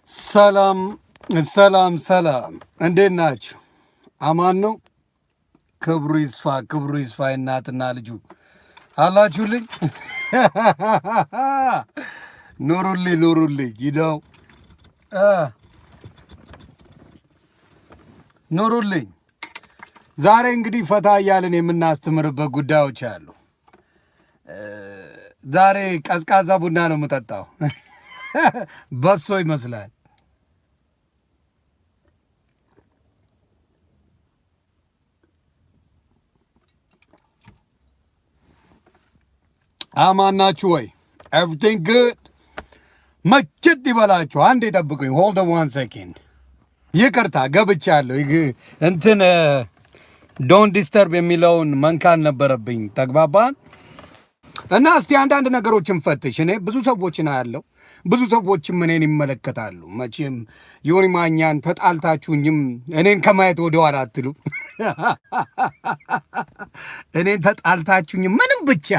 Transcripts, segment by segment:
ሰላም ሰላም ሰላም፣ እንዴት ናችሁ? አማን ነው። ክብሩ ይስፋ እናትና ልጁ አላችሁልኝ። ኑሩልኝ ይደው ኑሩልኝ። ዛሬ እንግዲህ ፈታ እያልን የምናስተምርበት ጉዳዮች አሉ። ዛሬ ቀዝቃዛ ቡና ነው የምጠጣው። በሶ ይመስላል። አማን ናችሁ ወይ? ኤቭሪቲንግ ጉድ? መችት ይበላችሁ። አንዴ ጠብቁኝ። ሆልድ ዋን ሴኬንድ። ይቅርታ ገብቻለሁ። እንትን ዶንት ዲስተርብ የሚለውን መንካት ነበረብኝ። ተግባባን? እና እስቲ አንዳንድ ነገሮችን ፈትሽ። እኔ ብዙ ሰዎችን አያለው፣ ብዙ ሰዎችም እኔን ይመለከታሉ። መቼም ዮኒ ማኛን ተጣልታችሁኝም እኔን ከማየት ወደኋላ አትሉ። እኔን ተጣልታችሁኝም ምንም ብቻ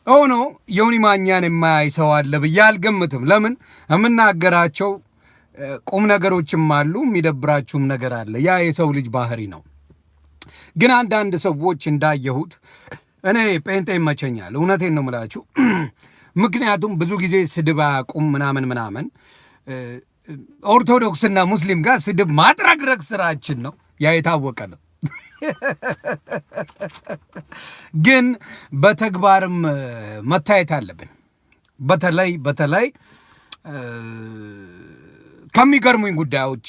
ሆኖ ዮኒ ማኛን የማያይ ሰው አለ ብዬ አልገምትም። ለምን የምናገራቸው ቁም ነገሮችም አሉ፣ የሚደብራችሁም ነገር አለ። ያ የሰው ልጅ ባህሪ ነው። ግን አንዳንድ ሰዎች እንዳየሁት እኔ ጴንጤ ይመቸኛል። እውነቴን ነው የምላችሁ። ምክንያቱም ብዙ ጊዜ ስድብ አያውቁም ምናምን። ኦርቶዶክስና ሙስሊም ጋር ስድብ ማጥረግረግ ስራችን ነው፣ ያ የታወቀ ነው። ግን በተግባርም መታየት አለብን። በተለይ ከሚገርሙኝ ጉዳዮች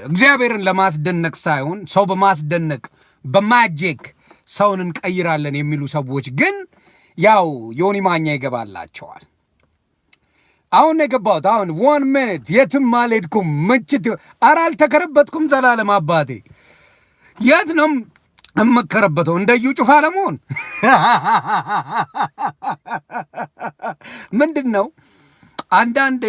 እግዚአብሔርን ለማስደነቅ ሳይሆን ሰው በማስደነቅ በማጂክ ሰውን እንቀይራለን የሚሉ ሰዎች ግን ያው ዮኒ ማኛ ይገባላቸዋል። አሁን የገባሁት አሁን 1 ሚኒት የትም አልሄድኩም። ምችት ኧረ አልተከረበትኩም። ዘላለም አባቴ የት ነው የምከረበተው? እንደዩ ጩፋ ለመሆን ምንድን ነው? አንዳንዴ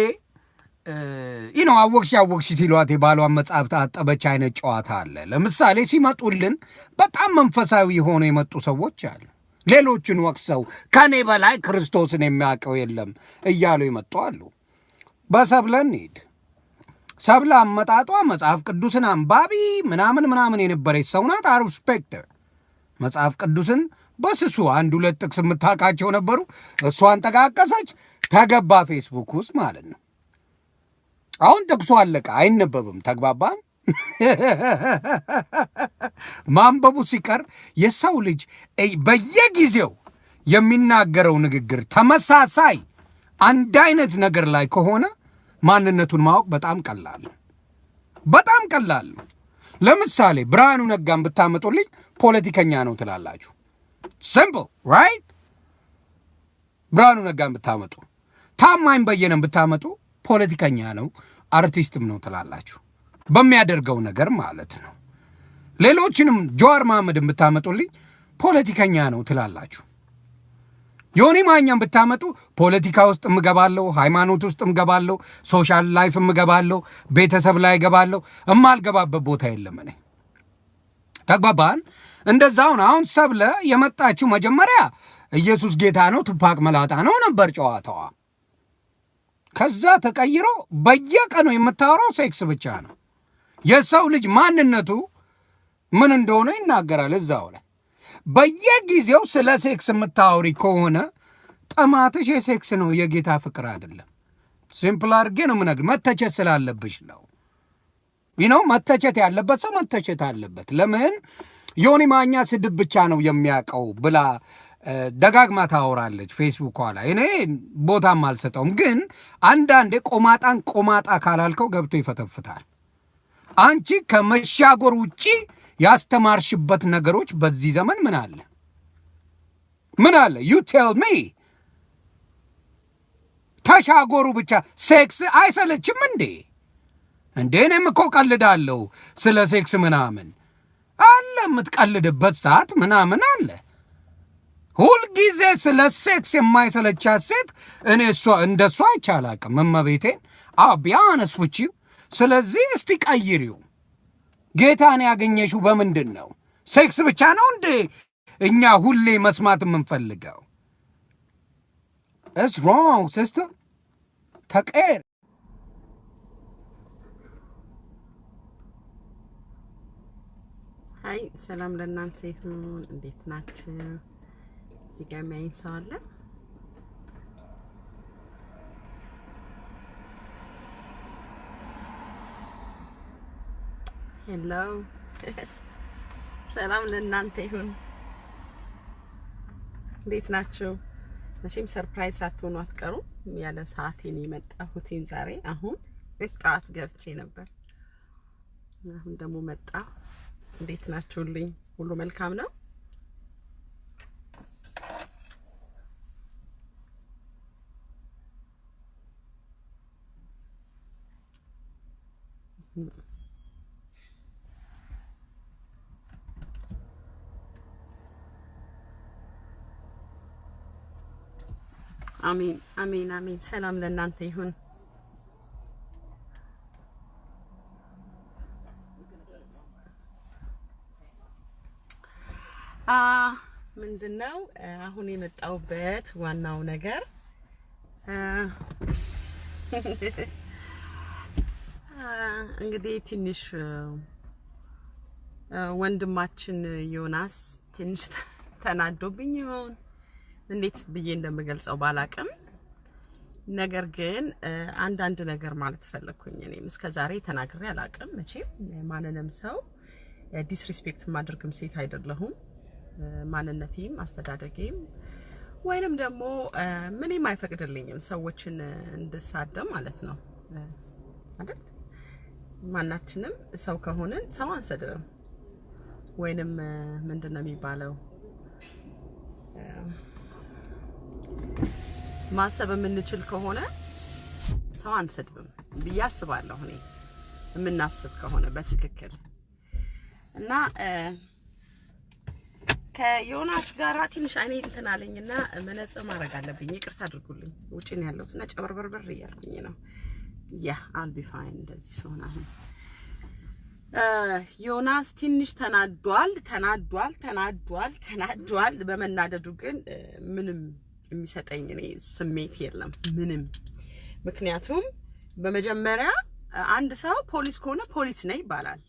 ነው አወቅሽ ሲሏት የባሏን መጽሐፍ ታጠበች አይነት ጨዋታ አለ። ለምሳሌ ሲመጡልን በጣም መንፈሳዊ ሆነው የመጡ ሰዎች አሉ። ሌሎችን ወቅሰው ከኔ በላይ ክርስቶስን የሚያውቀው የለም እያሉ የመጡ አሉ። በሰብለ እንሂድ። ሰብለ አመጣጧ መጽሐፍ ቅዱስን አንባቢ ምናምን የነበረች ሰው ናት። ሪስፔክት መጽሐፍ ቅዱስን በስሱ 1-2 ጥቅስ የምታውቃቸው ነበሩ። እሷን ጠቃቀሰች፣ ተገባ ፌስቡክ ውስጥ ማለት ነው። አሁን ጥቅሱ አለቀ፣ አይነበብም። ተግባባን? ማንበቡ ሲቀር የሰው ልጅ በየጊዜው የሚናገረው ንግግር ተመሳሳይ አንድ አይነት ነገር ላይ ከሆነ ማንነቱን ማወቅ በጣም ቀላል ነው። ለምሳሌ ብርሃኑ ነጋን ብታመጡልኝ ፖለቲከኛ ነው ትላላችሁ። ሲምፕል ራይት። ብርሃኑ ነጋን ብታመጡ፣ ታማኝ በየነን ብታመጡ ፖለቲከኛ ነው አርቲስትም ነው ትላላችሁ፣ በሚያደርገው ነገር ማለት ነው። ሌሎችንም ጀዋር መሐመድን ብታመጡልኝ ፖለቲከኛ ነው ትላላችሁ። ዮኒ ማኛን ብታመጡ ፖለቲካ ውስጥ እምገባለሁ፣ ሃይማኖት ውስጥ እምገባለሁ፣ ሶሻል ላይፍ እምገባለሁ፣ ቤተሰብ ላይ እገባለሁ። እማልገባበት ቦታ የለም እኔ። ተግባባን? እንደዛውን አሁን ሰብለ የመጣችው መጀመሪያ ኢየሱስ ጌታ ነው ቱፓክ መላጣ ነው ነበር ጨዋታዋ። ከዛ ተቀይሮ በየቀኑ የምታወራው ሴክስ ብቻ ነው። የሰው ልጅ ማንነቱ ምን እንደሆነ ይናገራል እዛው ላይ። በየጊዜው ስለ ሴክስ የምታወሪ ከሆነ ጥማትሽ የሴክስ ነው፣ የጌታ ፍቅር አይደለም። ሲምፕል አድርጌ ነው የምነግርህ። መተቸት ስላለብሽ ነው። መተቸት ያለበት ሰው መተቸት አለበት። ለምን ዮኒ ማኛ ስድብ ብቻ ነው የሚያውቀው ብላ ደጋግማ ታወራለች ፌስቡክ ላይ። እኔ ቦታም አልሰጠውም። ግን አንዳንዴ ቆማጣ ካላልከው ገብቶ ይፈተፍታል። አንቺ ከመሻጎር ውጪ ያስተማርሽበት ነገሮች በዚህ ዘመን ምን አለ? ዩ ቴል ሚ። ተሻጎሩ ብቻ። ሴክስ አይሰለችም እንዴ? እኔም እኮ ቀልዳለሁ ስለ ሴክስ ምናምን አለ። የምትቀልድበት ሰዓት ምናምን አለ። ሁልጊዜ ስለ ሴክስ የማይሰለቻት ሴት እኔ እንደሷ አይቻላቅም። እመቤቴን ቢያነስ ውጪው። ስለዚህ እስቲ ቀይሪው። ጌታን ያገኘሽው በምንድን ነው? ሴክስ ብቻ ነው እንዴ እኛ ሁሌ መስማት የምንፈልገው? It's wrong, sister. ተቀየር። ሃይ ሰላም ለእናንተ ይሁን እንዴት ናችሁ እዚህ ጋር የሚያይን ሰው አለ ሄሎ ሰላም ለእናንተ ይሁን እንዴት ናችሁ መቼም ሰርፕራይዝ አትሆኑ አትቀሩ ያለ ሰዓቴን የመጣሁትን ዛሬ አሁን እቃት ገብቼ ነበር አሁን ደግሞ መጣ እንዴት ናችሁልኝ ሁሉ መልካም ነው አሜን አሜን አሜን ሰላም ለእናንተ ይሁን ምንድነው አሁን የመጣውበት ዋናው ነገር እንግዲህ ትንሽ ወንድማችን ዮናስ ትንሽ ተናዶብኝ ይሆን እንዴት ብዬ እንደምገልጸው ባላቅም ነገር ግን አንድ ነገር ማለት ፈለኩኝ እኔም እስከዛሬ ተናግሬ አላቅም መቼም ማንንም ሰው ዲስሪስፔክት ማድረግም ሴት አይደለሁም ማንነቴም አስተዳደጌም ወይንም ደግሞ ምንም አይፈቅድልኝም ሰዎችን እንድሳደም ማለት ነው አይደል ማናችንም ሰው ከሆነን ሰው አንሰድብም ወይንም ምንድነው የሚባለው ማሰብ የምንችል ከሆነ ሰው አንሰድብም ብያስባለሁ እኔ የምናስብ ከሆነ በትክክል እና ከዮናስ ጋር ትንሽ አይኔ እንትን አለኝና መነጽር ማድረግ አለብኝ ይቅርታ አድርጉልኝ ውጪ ነው ያለሁት እና ጨበርበርበር እያልኩኝ ነው ያ አል ቢ ፋይን እንደዚህ ሆነ ዮናስ ትንሽ ተናዷል በመናደዱ ግን ምንም የሚሰጠኝ እኔ ስሜት የለም ምንም ምክንያቱም በመጀመሪያ አንድ ሰው ፖሊስ ከሆነ ፖሊስ ነው ይባላል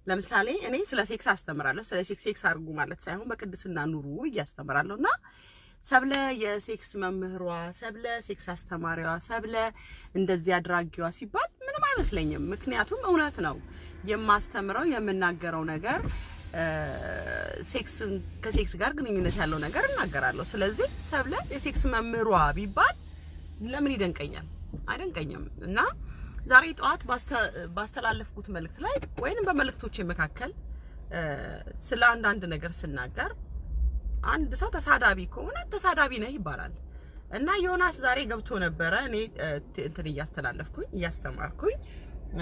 ለምሳሌ እኔ ስለ ሴክስ አስተምራለሁ ስለ ሴክስ አርጉ ማለት ሳይሆን በቅድስና ኑሩ እያስተምራለሁና ሰብለ የሴክስ መምህሯ ሰብለ ሴክስ አስተማሪዋ ሰብለ እንደዚህ አድራጊዋ ሲባል ምንም አይመስለኝም ምክንያቱም እውነት ነው የማስተምረው የምናገረው ነገር ከሴክስ ጋር ግንኙነት ያለው ነገር እናገራለሁ ስለዚህ ሰብለ የሴክስ መምህሯ ቢባል ለምን ይደንቀኛል አይደንቀኝም እና ዛሬ ጧት ባስተላለፍኩት መልእክት ላይ ወይንም በመልእክቶቼ መካከል ስለ አንድ ነገር ስናገር አንድ ሰው ተሳዳቢ ከሆነ ተሳዳቢ ነው ይባላል እና ዮናስ ዛሬ ገብቶ ነበር እኔ እንትን እያስተላለፍኩኝ እያስተማርኩኝ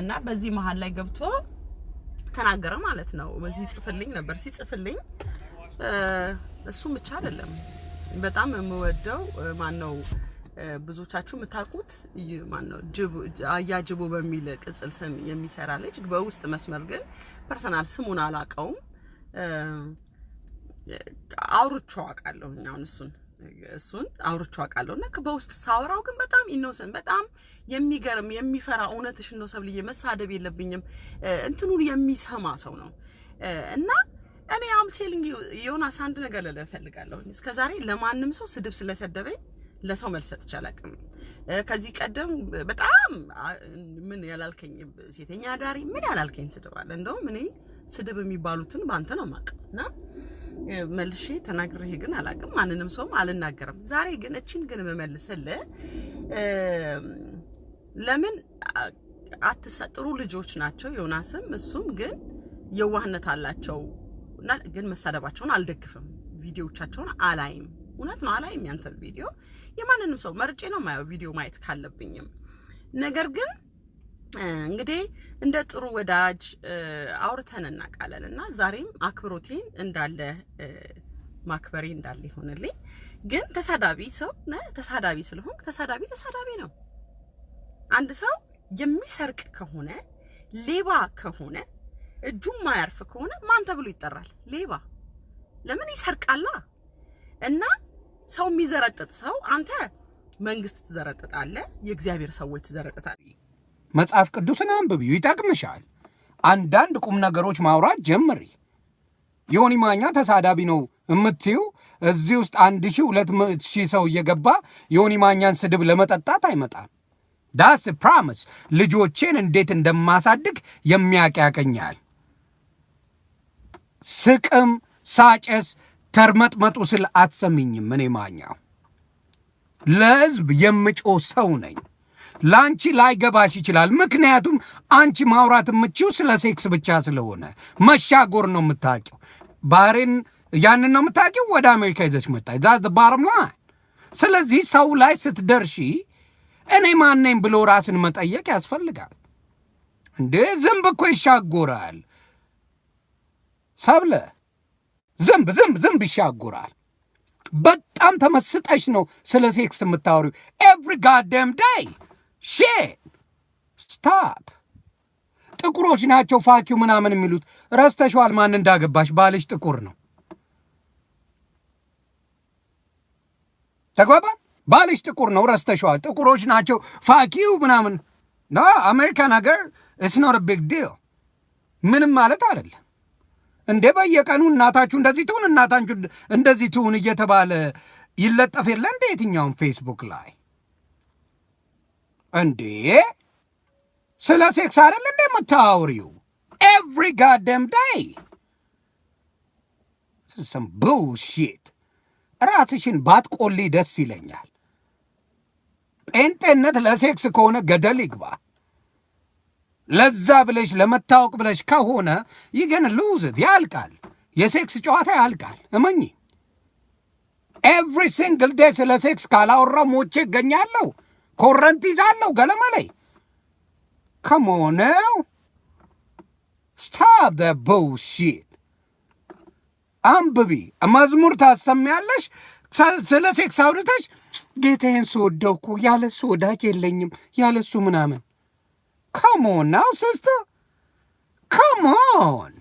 እና በዚህ መሃል ላይ ገብቶ ተናገረ ማለት ነው ሲጽፍልኝ እሱም ብቻ አይደለም በጣም የምወደው ማን ነው ብዙዎቻችሁ መታቁት ማን ነው አያጅቡ በሚል ቅጽል ስም የሚሰራ ልጅ በውስጥ መስመር ግን ፐርሰናል ስሙን አላቀውም አውርቼው አውቃለሁ አሁን እሱን አውርቼው አውቃለሁና በውስጥ ሳወራው ግን በጣም ኢኖሰንት በጣም የሚገርም የሚፈራ እውነትሽ ነው ሰብልዬ መሳደብ የለብኝም እንትኑን የሚሰማ ሰው ነው እና እኔ አም ቴሊንግ ዮናስ አንድ ነገር ልልህ እፈልጋለሁ እስከዛሬ ለማንም ሰው ስድብ ስለሰደበኝ ለሰው መልሰጥ ይቻላልም ከዚህ ቀደም በጣም ምን ያላልከኝ ሴተኛ ዳሪ ምን ያላልከኝ ስድባለ እንደውም እኔ ስድብ የሚባሉትን ባንተ ነው ማቀና መልሼ ተናግሬ ግን አላቅም ማንንም ሰው አልናገርም ዛሬ ግን እቺን ግን መመልሰልህ ለምን አትሰጥሩ ልጆች ናቸው ዮናስም እሱም ግን የዋህነት አላቸው እና ግን መሳደባቸውን አልደግፍም ቪዲዮዎቻቸውን አላይም እውነት ነው አላይም ያንተ ቪዲዮ የማንንም ሰው መርጬ ነው ማየው ቪዲዮ ማየት ካለብኝም ነገር ግን እንግዲህ እንደ ጥሩ ወዳጅ አውርተን እናቃለንና ዛሬም አክብሮቴን እንዳለ ማክበሬ እንዳለ ይሆንልኝ ግን ተሳዳቢ ሰው ተሳዳቢ ስለሆንክ ተሳዳቢ ነው አንድ ሰው የሚሰርቅ ከሆነ ሌባ ከሆነ እጁም ማያርፍ ከሆነ ማን ተብሎ ይጠራል ሌባ ለምን ይሰርቃላ እና ሰው የሚዘረጥጥ ሰው አንተ መንግስት ትዘረጥጣለህ የእግዚአብሔር ሰዎች ትዘረጥጣለህ መጽሐፍ ቅዱስን አንብቢው ይጠቅምሻል አንዳንድ ቁም ነገሮች ማውራት ጀምሪ ዮኒ ማኛ ተሳዳቢ ነው የምትዩ እዚህ ውስጥ 1000-2000 ሰው እየገባ ዮኒ ማኛን ስድብ ለመጠጣት አይመጣም። ዳስ ፕሮሚስ። ልጆቼን እንዴት እንደማሳድግ የሚያቀያቀኛል። ስቅም ሳጨስ ተርመጥመጡ ስል አትሰሚኝም። እኔ ማኛው ለህዝብ የምጮ ሰው ነኝ። ለአንቺ ላይገባሽ ይችላል። ምክንያቱም አንቺ ማውራት የምችው ስለ ሴክስ ብቻ ስለሆነ መሻጎር ነው የምታውቂው። ባህሬን ያንን ነው የምታውቂው። ወደ አሜሪካ ይዘሽ መጣች። ዛት ባረም ላይ። ስለዚህ ሰው ላይ ስትደርሺ እኔ ማነኝ ብሎ ራስን መጠየቅ ያስፈልጋል። እንዴ ዝንብ እኮ ይሻጎራል። ሰብለ ዝንብ ይሻጎራል። በጣም ተመስጠሽ ነው ስለ ሴክስ የምታወሪው ኤቭሪ ጋደም ዳይ ሼት ስታፕ። ጥቁሮች ናቸው ፋኪው ምናምን የሚሉት ረስተሽዋል። ማን እንዳገባሽ ባልሽ ጥቁር ነው። ተግባባን? ባልሽ ጥቁር ነው፣ ረስተሽዋል። ጥቁሮች ናቸው ፋኪው ምናምን ኖ አሜሪካን ሀገር ኢትስ ኖት አ ቢግ ዲል። ምንም ማለት አይደለም። እንዴ በየቀኑ እናታችሁ እንደዚህ ትሁን እናታችሁ እንደዚህ ትሁን እየተባለ ይለጠፍ የለ እንዴ የትኛውም ፌስቡክ ላይ? እንዴ ስለ ሴክስ አይደል እንዴ የምታወሪው? ኤቭሪ ጋደም ዳይ ሰም ቡልሺት። ራስሽን ባትቆሊ ደስ ይለኛል። ጴንጤነት ለሴክስ ከሆነ ገደል ይግባ። ለዛ ብለሽ ለመታወቅ ብለሽ ከሆነ ይገን ሉዝት ያልቃል። የሴክስ ጨዋታ ያልቃል። እመኚ። ኤቭሪ ሲንግል ዴይ ስለ ሴክስ ካላወራው ሞቼ እገኛለሁ። ኮረንት ይዛለሁ ገለመለይ። ከሞነው ስታፕ ደ ቡልሺት። አንብቢ፣ መዝሙር ታሰሚያለሽ። ስለ ሴክስ አውርተሽ ጌታዬን ስወደው እኮ ያለሱ ወዳጅ የለኝም ያለሱ ምናምን። ከሞን ናው ሲስተር ከሞን።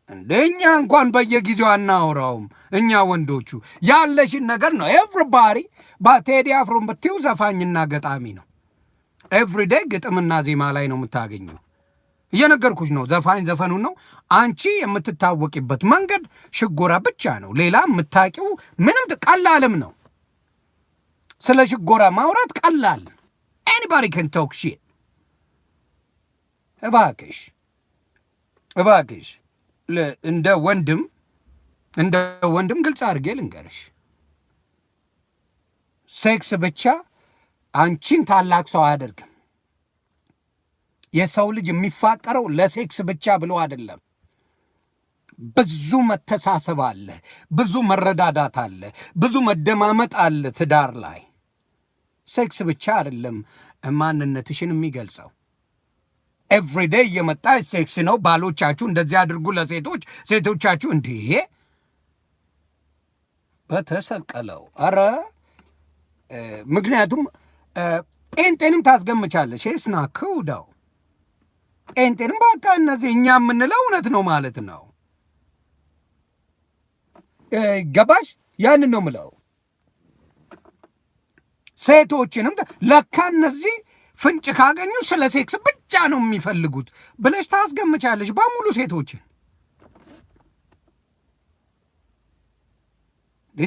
እንደኛ እንኳን በየጊዜው አናወራውም እኛ ወንዶቹ። ያለሽን ነገር ነው ኤቭሪባዲ። ቴዲ አፍሮን ብትይው ዘፋኝና ገጣሚ ነው። ኤቭሪዴይ ግጥምና ዜማ ላይ ነው የምታገኘው። እየነገርኩሽ ነው። ዘፋኝ ዘፈኑን ነው። አንቺ የምትታወቂበት መንገድ ሽጎራ ብቻ ነው። ሌላ የምታውቂው ምንም ቀላልም ነው። ስለ ሽጎራ ማውራት ቀላል። ኤኒባዲ ከን ቶክ ሺት። እባክሽ እንደ ወንድም ግልጽ አድርጌ ልንገርሽ፣ ሴክስ ብቻ አንቺን ታላቅ ሰው አያደርግም። የሰው ልጅ የሚፋቀረው ለሴክስ ብቻ ብሎ አይደለም። ብዙ መተሳሰብ አለ፣ ብዙ መረዳዳት አለ፣ ብዙ መደማመጥ አለ ትዳር ላይ። ሴክስ ብቻ አይደለም ማንነትሽን የሚገልጸው። ኤቭሪዴይ እየመጣች ሴክስ ነው ባሎቻችሁ እንደዚህ አድርጉ ለሴቶች፣ ሴቶቻችሁ እንዴ በተሰቀለው። ኧረ ምክንያቱም ጴንጤንም ታስገምቻለሽ። ስና ክውዳው ጴንጤንም በቃ እነዚህ እኛ የምንለው እውነት ነው ማለት ነው። ገባሽ? ያንን ነው ምለው። ሴቶችንም ለካ እነዚህ ፍንጭ ካገኙ ስለ ሴክስ ብቻ ነው የሚፈልጉት ብለሽ ታስገምቻለሽ በሙሉ ሴቶችን።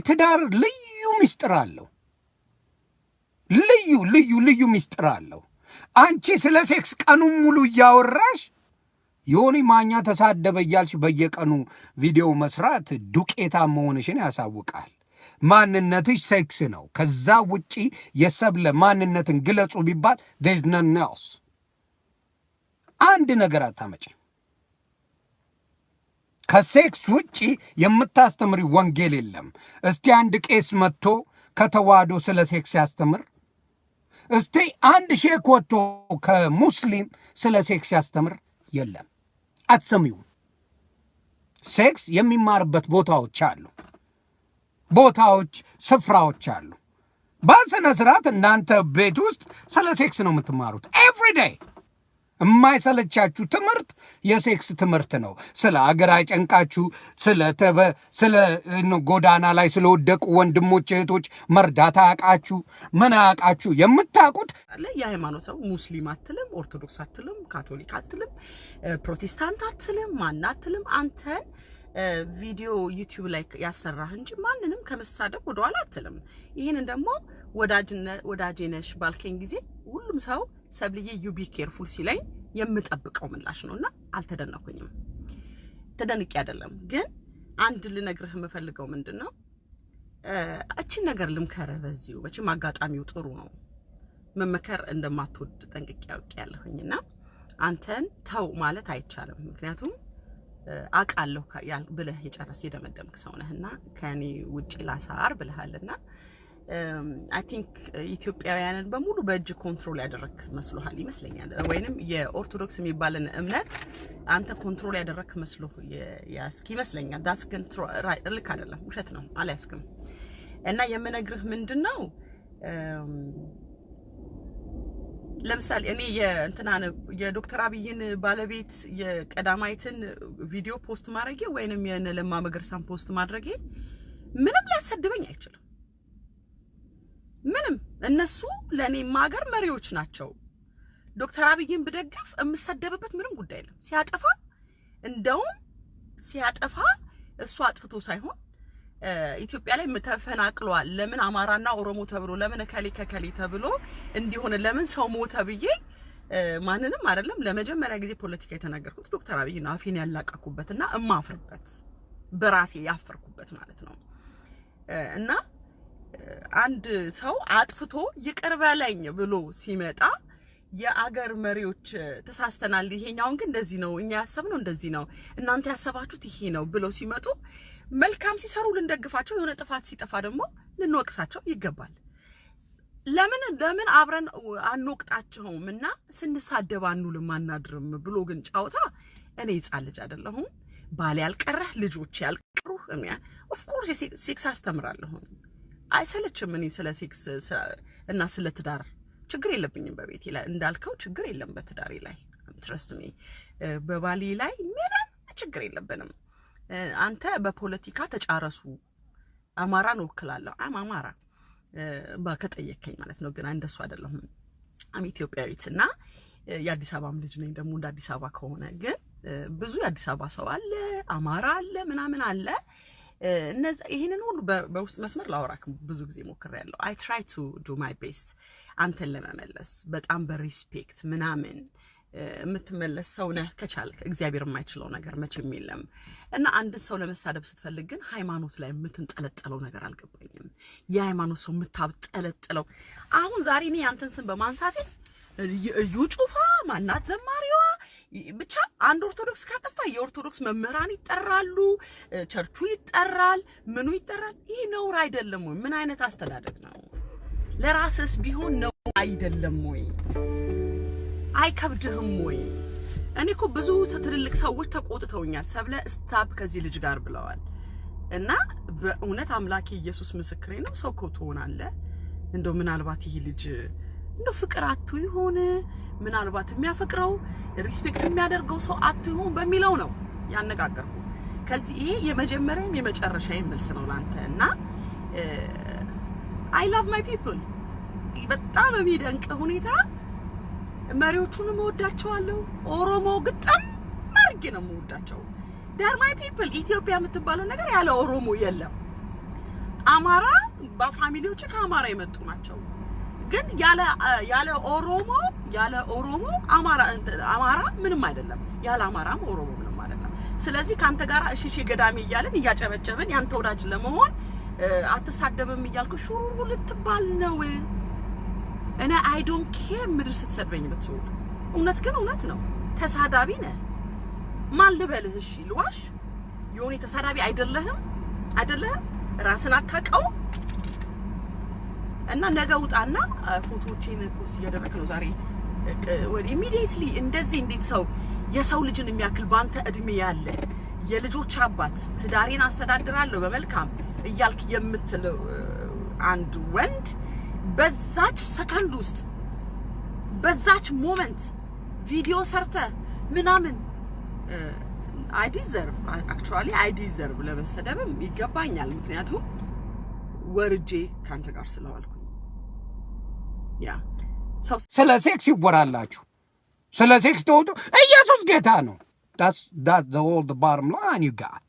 ትዳር ልዩ ሚስጥር አለው። ልዩ ሚስጥር አለው። አንቺ ስለ ሴክስ ቀኑን ሙሉ እያወራሽ ዮኒ ማኛ ተሳደበ እያልሽ በየቀኑ ቪዲዮ መስራት ዱቄታ መሆንሽን ያሳውቃል። ማንነትሽ ሴክስ ነው። ከዛ ውጪ የሰብለ ማንነትን ግለጹ ቢባል there's nothing else። አንድ ነገር አታመጪ። ከሴክስ ውጪ የምታስተምሪ ወንጌል የለም። እስቲ አንድ ቄስ መጥቶ ከተዋህዶ ስለ ሴክስ ያስተምር። እስቲ አንድ ሼክ ወጥቶ ከሙስሊም ስለ ሴክስ ያስተምር። የለም፣ አትሰሚው። ሴክስ የሚማርበት ቦታዎች አሉ፣ ስፍራዎች አሉ። በስነ ስርዓት እናንተ ቤት ውስጥ ስለ ሴክስ ነው የምትማሩት ኤቭሪዴይ። የማይሰለቻችሁ ትምህርት ትምህርት የሴክስ ትምህርት ነው። ስለ አገር አይጨንቃችሁ፣ ስለ ጎዳና ላይ ስለወደቁ ወንድሞች እህቶች መርዳታ አያውቃችሁ፣ ምን አያውቃችሁ። የምታውቁት የሃይማኖት ሰው ሙስሊም አትልም፣ ኦርቶዶክስ አትልም፣ ካቶሊክ አትልም፣ ፕሮቴስታንት አትልም፣ ማን አትልም። አንተን ቪዲዮ ዩቲዩብ ላይ ያሰራህ እንጂ ማንንም ከመሳደብ ወደኋላ አትልም። ይህንን ደግሞ ወዳጄ ነሽ ባልከኝ ጊዜ ሁሉም ሰው ሰብልዬ ዩ ቢ ኬርፉል ሲለኝ የምጠብቀው ምላሽ ነውና አልተደነኩኝም። ተደንቄ አይደለም ግን አንድ ልነግርህ የምፈልገው ምንድነው እቺን ነገር ልምከርህ በዚሁ መቼም አጋጣሚው ጥሩ ነው። መመከር እንደማትወድ ጠንቅቄ ያውቃለሁኝና አንተን ተው ማለት አይቻልም። ምክንያቱም አቃለሁ ብለህ የጨረስ የደመደምክ ሰው ነህና ከኔ ውጪ ላሳር ብለሃልና አይ ቲንክ ኢትዮጵያውያንን በሙሉ በእጅ ኮንትሮል ያደረክ መስሎሃል ይመስለኛል። ወይንም የኦርቶዶክስ የሚባልን እምነት አንተ ኮንትሮል ያደረክ መስሎ ያስኪ ይመስለኛል። ዳስ ግን ልክ አይደለም፣ ውሸት ነው፣ አልያዝክም። እና የምነግርህ ምንድነው ለምሳሌ እኔ የዶክተር አብይን ባለቤት የቀዳማይትን ቪዲዮ ፖስት ማድረጌ ወይንም የለማ መገርሳን ፖስት ማድረጌ ምንም ሊያሰድበኝ አይችልም። ምንም እነሱ ለኔ ማገር መሪዎች ናቸው። ዶክተር አብይን ብደግፍ የምሰደብበት ምንም ጉዳይ የለም። እንደውም ሲያጠፋ እሱ አጥፍቶ ሳይሆን ኢትዮጵያ ላይ ተፈናቅሏል፣ ለምን አማራና ኦሮሞ ተብሎ ለምን ከከሊ ተብሎ እንዲሆነ ለምን ሰው ሞተ ብዬ ማንንም አይደለም ለመጀመሪያ ጊዜ ፖለቲካ የተናገርኩት ዶክተር አብይን አፌን ያላቀኩበትና እማፍርበት በራሴ ያፈርኩበት ማለት ነው። እና አንድ ሰው አጥፍቶ ይቅር በለኝ ብሎ ሲመጣ የአገር መሪዎች ተሳስተናል፣ ይሄኛውን ግን እንደዚህ ነው፣ እኛ ያሰብነው እንደዚህ ነው፣ እናንተ ያሰባችሁት ይሄ ነው ብለው ሲመጡ መልካም ሲሰሩ ልንደግፋቸው፣ የሆነ ጥፋት ሲጠፋ ደግሞ ልንወቅሳቸው ይገባል። ለምን አብረን አንወቅጣቸውምና ስንሳደብ አንውልም አናድርም ብሎ ግን ጫውታ እኔ ሕፃን ልጅ አይደለሁም። ባል ያልቀረህ ልጆች ያልቀሩህ ኦፍ ኮርስ ሴክስ አስተምራለሁ። አይሰለችም። እኔ ስለ ሴክስ እና ስለ ትዳር ችግር የለብኝም። በቤቴ ላይ እንዳልከው ችግር የለም። በትዳሬ ላይ ትረስት ሚ በባሌ ላይ ምንም ችግር የለብንም። አንተ በፖለቲካ ተጫረሱ። አማራን ወክላለሁ። አማራ ከጠየከኝ ማለት ነው። ግን እንደሱ አይደለሁም። ኢትዮጵያዊትና የአዲስ አበባም ልጅ ነኝ። ደግሞ እንደ አዲስ አበባ ከሆነ ግን ብዙ የአዲስ አበባ ሰው አለ፣ አማራ አለ፣ ምናምን አለ። እነዛ ይሄንን ሁሉ በውስጥ መስመር ላወራክ ብዙ ጊዜ ሞክሬያለሁ። አይ ትራይ ቱ ዱ ማይ ቤስት አንተን ለመመለስ በጣም በሪስፔክት ምናምን የምትመለስ ሰው ነህ ከቻልክ። እግዚአብሔር የማይችለው ነገር መቼም የለም። እና አንድ ሰው ለመሳደብ ስትፈልግ ግን ሃይማኖት ላይ የምትንጠለጠለው ነገር አልገባኝም። የሃይማኖት ሰው የምታጠለጥለው አሁን ዛሬ እኔ አንተን ስም በማንሳቴ እዩ ጩፋ ማናት ዘማሪዋ ብቻ አንድ ኦርቶዶክስ ካጠፋ የኦርቶዶክስ መምህራን ይጠራሉ፣ ቸርቹ ይጠራል፣ ምኑ ይጠራል። ይሄ ነውር አይደለም ወይ? ምን አይነት አስተዳደግ ነው? ለራስስ ቢሆን ነው አይደለም ወይ? አይከብድህም ወይ? እኔ እኮ ብዙ ትልልቅ ሰዎች ተቆጥተውኛል። ሰብለ ስታፕ ከዚህ ልጅ ጋር ብለዋል። እና በእውነት አምላኬ ኢየሱስ ምስክሬ ነው። ሰው እኮ ትሆናለህ። እንደው ምናልባት ይሄ ልጅ እንደው ፍቅር አጥቶ ይሆን? ምናልባት የሚያፈቅረው ሪስፔክት የሚያደርገው ሰው አጥቶ ይሆን በሚለው ነው ያነጋገርኩ። ከዚህ ይሄ የመጀመሪያም የመጨረሻዬ መልስ ነው ላንተ። እና አይ ላቭ ማይ ፒፕል በጣም በሚደንቅ ሁኔታ መሪዎቹንም እወዳቸዋለሁ። ኦሮሞ ግጥም ማርጌ ነው የምወዳቸው። ዳር ማይ ፒፕል ኢትዮጵያ የምትባለው ነገር ያለ ኦሮሞ የለም። አማራ በፋሚሊዎች ከአማራ የመጡ ናቸው። ግን ያለ ኦሮሞ አማራ ምንም አይደለም። ያለ አማራም ኦሮሞ ምንም አይደለም። ስለዚህ ካንተ ጋር እሺ ገዳሚ እያልን እያጨበጨብን ያንተ ወዳጅ ለመሆን አትሳደብም እያልኩ ሹሩሩ ልትባል ነው። እኔ አይ ዶንት ኬር ምድር ስትሰድበኝ ብትውል። እውነት ግን እውነት ነው። ተሳዳቢ ነህ። ማን ልበልህ? እሺ ልዋሽ? የሆነ ተሳዳቢ አይደለህም። ራስን አታውቀው። እና ነገ ውጣና ፎቶዎቼን ፖስት እያደረክ ነው ዛሬ ወይ ኢሚዲየትሊ እንደዚህ እንዴት ሰው የሰው ልጅን የሚያክል ባንተ እድሜ ያለ የልጆች አባት ትዳሬን አስተዳድራለሁ በመልካም እያልክ የምትል አንድ ወንድ በዛች ሰከንድ ውስጥ በዛች ሞመንት ቪዲዮ ሰርተ ምናምን አይ ዲዘርቭ ለመሰደብም ይገባኛል። ምክንያቱም ወርጄ ካንተ ጋር ስለዋልኩኝ። ያ ስለ ሴክስ ይወራላችሁ፣ ስለ ሴክስ ተወጡ። ኢየሱስ ጌታ ነው። that's the whole the bottom line you got።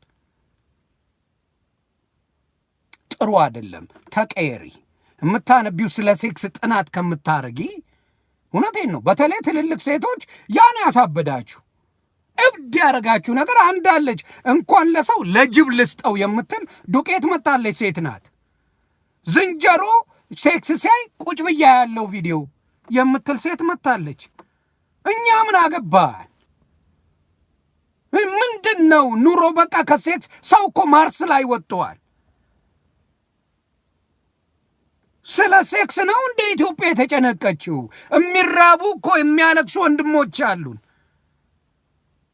ጥሩ አይደለም። ተቀየሪ። የምታነቢው ስለ ሴክስ ጥናት ከምታረጊ፣ እውነቴን ነው። በተለይ ትልልቅ ሴቶች ያን ያሳበዳችሁ እብድ ያደረጋችሁ ነገር አንዳለች። እንኳን ለሰው ለጅብ ልስጠው የምትል ዱቄት መጣለች ሴት ናት። ዝንጀሮ ሴክስ ሲያይ ቁጭ ብያ ያለው ቪዲዮ የምትል ሴት መጣለች። እኛ ምን አገባን? ምንድን ነው ኑሮ? በቃ ከሴክስ ሰው እኮ ማርስ ላይ ወጥተዋል። ስለ ሴክስ ነው እንደ ኢትዮጵያ የተጨነቀችው? የሚራቡ እኮ የሚያለቅሱ ወንድሞች አሉን።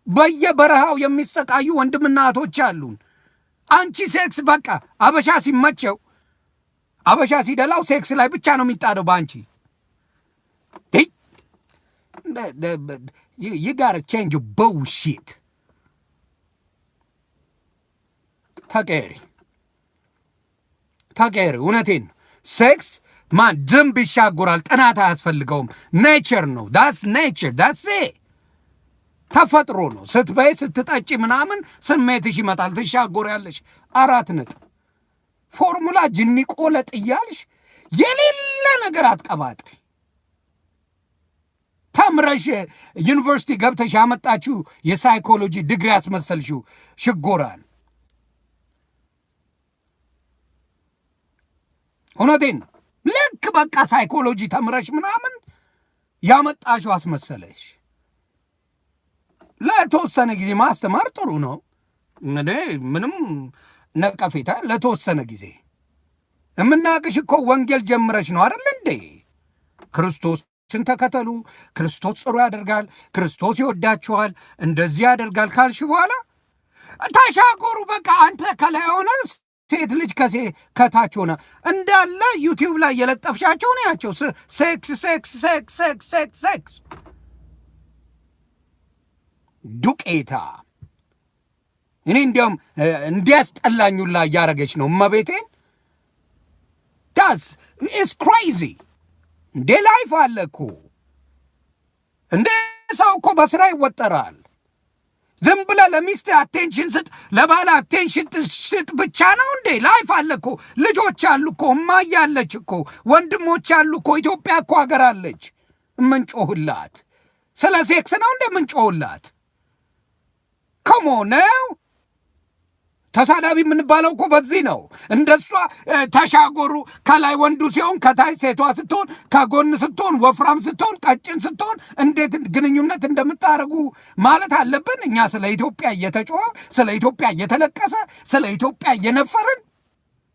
በየበረሃው የሚሰቃዩ ወንድምና እህቶች አሉን። አንቺ ሴክስ በቃ አበሻ ሲመቸው አበሻ ሲደላው ሴክስ ላይ ብቻ ነው የሚጣደው በአንቺ። you gotta change your bullshit። ተቀየሪ። እውነቴን ነው። ሴክስ ማን ዝንብ ይሻጎራል፣ ጥናት አያስፈልገውም። ኔቸር ነው። ዳስ ኔቸር ዳስ ተፈጥሮ ነው። ስትበይ ስትጠጪ ምናምን ስሜትሽ ይመጣል፣ ትሻጎሪያለሽ። 4 ነጥብ። ፎርሙላ ጅኒ ቆለጥ እያልሽ የሌለ ነገር አትቀባጥሪ። ተምረሽ ዩኒቨርሲቲ ገብተሽ ያመጣችሁ የሳይኮሎጂ ዲግሪ ያስመሰልሽው ሽጎራን። እውነቴን ነው። ልክ በቃ ሳይኮሎጂ ተምረሽ ምናምን ያመጣሽው አስመሰለሽ። ለተወሰነ ጊዜ ማስተማር ጥሩ ነው፣ ምንም ነቀፌታ። ለተወሰነ ጊዜ የምናቅሽ እኮ ወንጌል ጀምረሽ ነው አይደል እንዴ? ክርስቶስን ተከተሉ፣ ክርስቶስ ጥሩ ያደርጋል፣ ክርስቶስ ይወዳችኋል፣ እንደዚህ ያደርጋል ካልሽ በኋላ ተሻጎሩ። በቃ አንተ ከላይ ሆነ ሴት ልጅ ከታች ሆነ እንዳለ ዩቲዩብ ላይ የለጠፍሻቸው ነው ያቸው ሴክስ ዱቄታ። እኔ እንዲያውም እንዲያስጠላኙላ እያረገች ነው እመቤቴን። ዳስ ኢስ ክሬዚ። እንዴ ላይፍ አለ እኮ እንዴ! ሰው እኮ በስራ ይወጠራል። ዝም ብለህ ለሚስት አቴንሽን ስጥ፣ ለባለ አቴንሽን ስጥ ብቻ ነው እንዴ? ላይፍ አለ እኮ። ልጆች አሉ እኮ፣ እማዬ አለች እኮ፣ ወንድሞች አሉ እኮ። ኢትዮጵያ እኮ ሀገር አለች እምንጮህላት። ስለ ሴክስ ነው እንደ ምንጮህላት? ከሞ ነው ተሳዳቢ የምንባለው እኮ በዚህ ነው። እንደሷ ተሻጎሩ። ከላይ ወንዱ ሲሆን ከታች ሴቷ ስትሆን፣ ከጎን ስትሆን፣ ወፍራም ስትሆን፣ ቀጭን ስትሆን እንዴት ግንኙነት እንደምታደርጉ ማለት አለብን። እኛ ስለ ኢትዮጵያ እየተጮኸ ስለ ኢትዮጵያ እየተለቀሰ ስለ ኢትዮጵያ እየነፈርን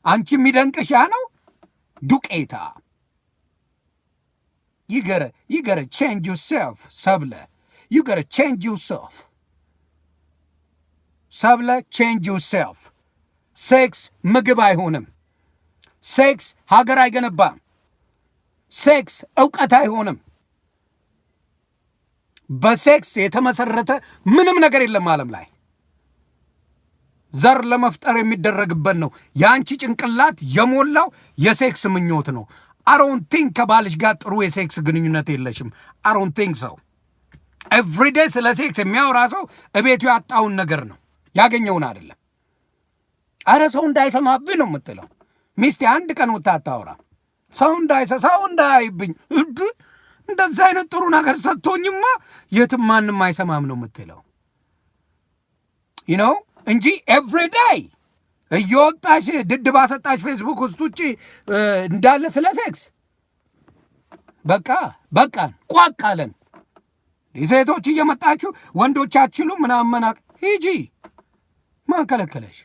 አንቺ የሚደንቅሽ ያ ነው ዱቄታ። you gotta change yourself ሰብለ። you gotta change yourself ሰብለ። change yourself። ሴክስ ምግብ አይሆንም። ሴክስ ሀገር አይገነባም። ሴክስ ዕውቀት አይሆንም። በሴክስ የተመሰረተ ምንም ነገር የለም ዓለም ላይ። ዘር ለመፍጠር የሚደረግበት ነው። የአንቺ ጭንቅላት የሞላው የሴክስ ምኞት ነው። አሮን ቲንክ ከባልሽ ጋር ጥሩ የሴክስ ግንኙነት የለሽም። አሮን ቲንክ ሰው ኤቭሪዴይ ስለ ሴክስ የሚያወራ ሰው እቤቱ ያጣውን ነገር ነው ያገኘውን አይደለም። አረ ሰው እንዳይሰማብኝ ነው የምትለው ሚስቴ። አንድ ቀን ወጣ አታወራ። ሰው እንዳይብኝ እንደዚህ አይነት ጥሩ ነገር ሰጥቶኝማ የትም ማንም አይሰማም ነው የምትለው ነው እንጂ ኤቭሪዴይ እየወጣሽ ድድባ ሰጣሽ ፌስቡክ ውስጥ ውጭ እንዳለ ስለ ሴክስ በቃ ቋቃለን። ሴቶች እየመጣችሁ ወንዶች አትችሉ ምናምን ሂጂ። ማን ከለከለሽ?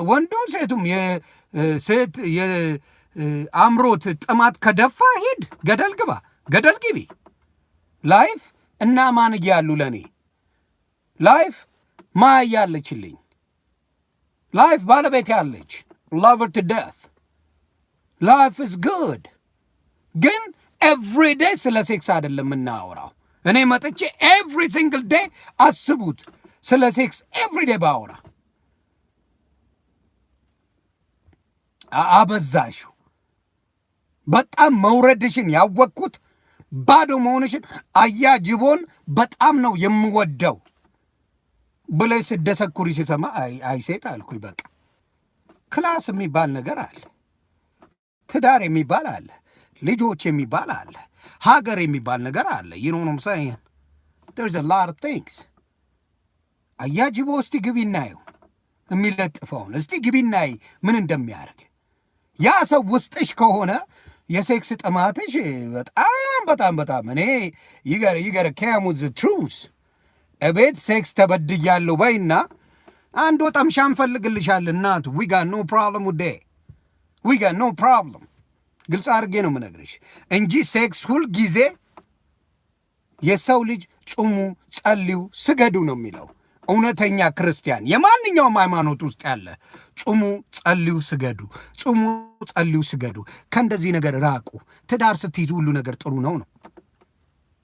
ወንዱም ሴቱም የሴት የአምሮት ጥማት ከደፋ ሂድ፣ ገደል ግባ፣ ገደል ግቢ። ላይፍ እና ማን እያሉ ለኔ ላይፍ ያለችልኝ ላይፍ ባለቤት ያለች love her to death። life is good ግን ኤቭሪዴይ ስለ ሴክስ አይደለም የምናወራው። እኔ መጥቼ ኤቭሪ ሲንግል ዴይ አስቡት ስለ ሴክስ ኤቭሪ ዴይ ባወራ አበዛሹ። በጣም መውረድሽን ያወቅኩት ባዶ መሆንሽን አያጅቦን በጣም ነው የምወደው ብለሽ ስደሰኩሪ ሲሰማ አይ ሴት አልኩኝ። በቃ ክላስ የሚባል ነገር አለ፣ ትዳር የሚባል አለ፣ ልጆች የሚባል አለ፣ ሀገር የሚባል ነገር አለ። ይኖንም ሳይን there's a lot of things። አያጅቦ እስቲ ግቢናየው የሚለጥፈውን እስቲ ግቢናይ ምን እንደሚያደርግ። ያ ሰው ውስጥሽ ከሆነ የሴክስ ጥማትሽ በጣም እኔ ይገር ካሙዝ ትሩስ እቤት ሴክስ ተበድያለሁ በይና አንድ ወጣምሻ እንፈልግልሻል እናቱ we got no problem with that we got no problem። ግልጽ አድርጌ ነው የምነግርሽ እንጂ ሴክስ ሁል ጊዜ የሰው ልጅ ጹሙ፣ ጸልዩ፣ ስገዱ ነው የሚለው እውነተኛ ክርስቲያን የማንኛውም ሃይማኖት ውስጥ ያለ ጹሙ፣ ጸልዩ፣ ስገዱ፣ ጹሙ፣ ጸልዩ፣ ስገዱ፣ ከእንደዚህ ነገር ራቁ። ትዳር ስትይዙ ሁሉ ነገር ጥሩ ነው።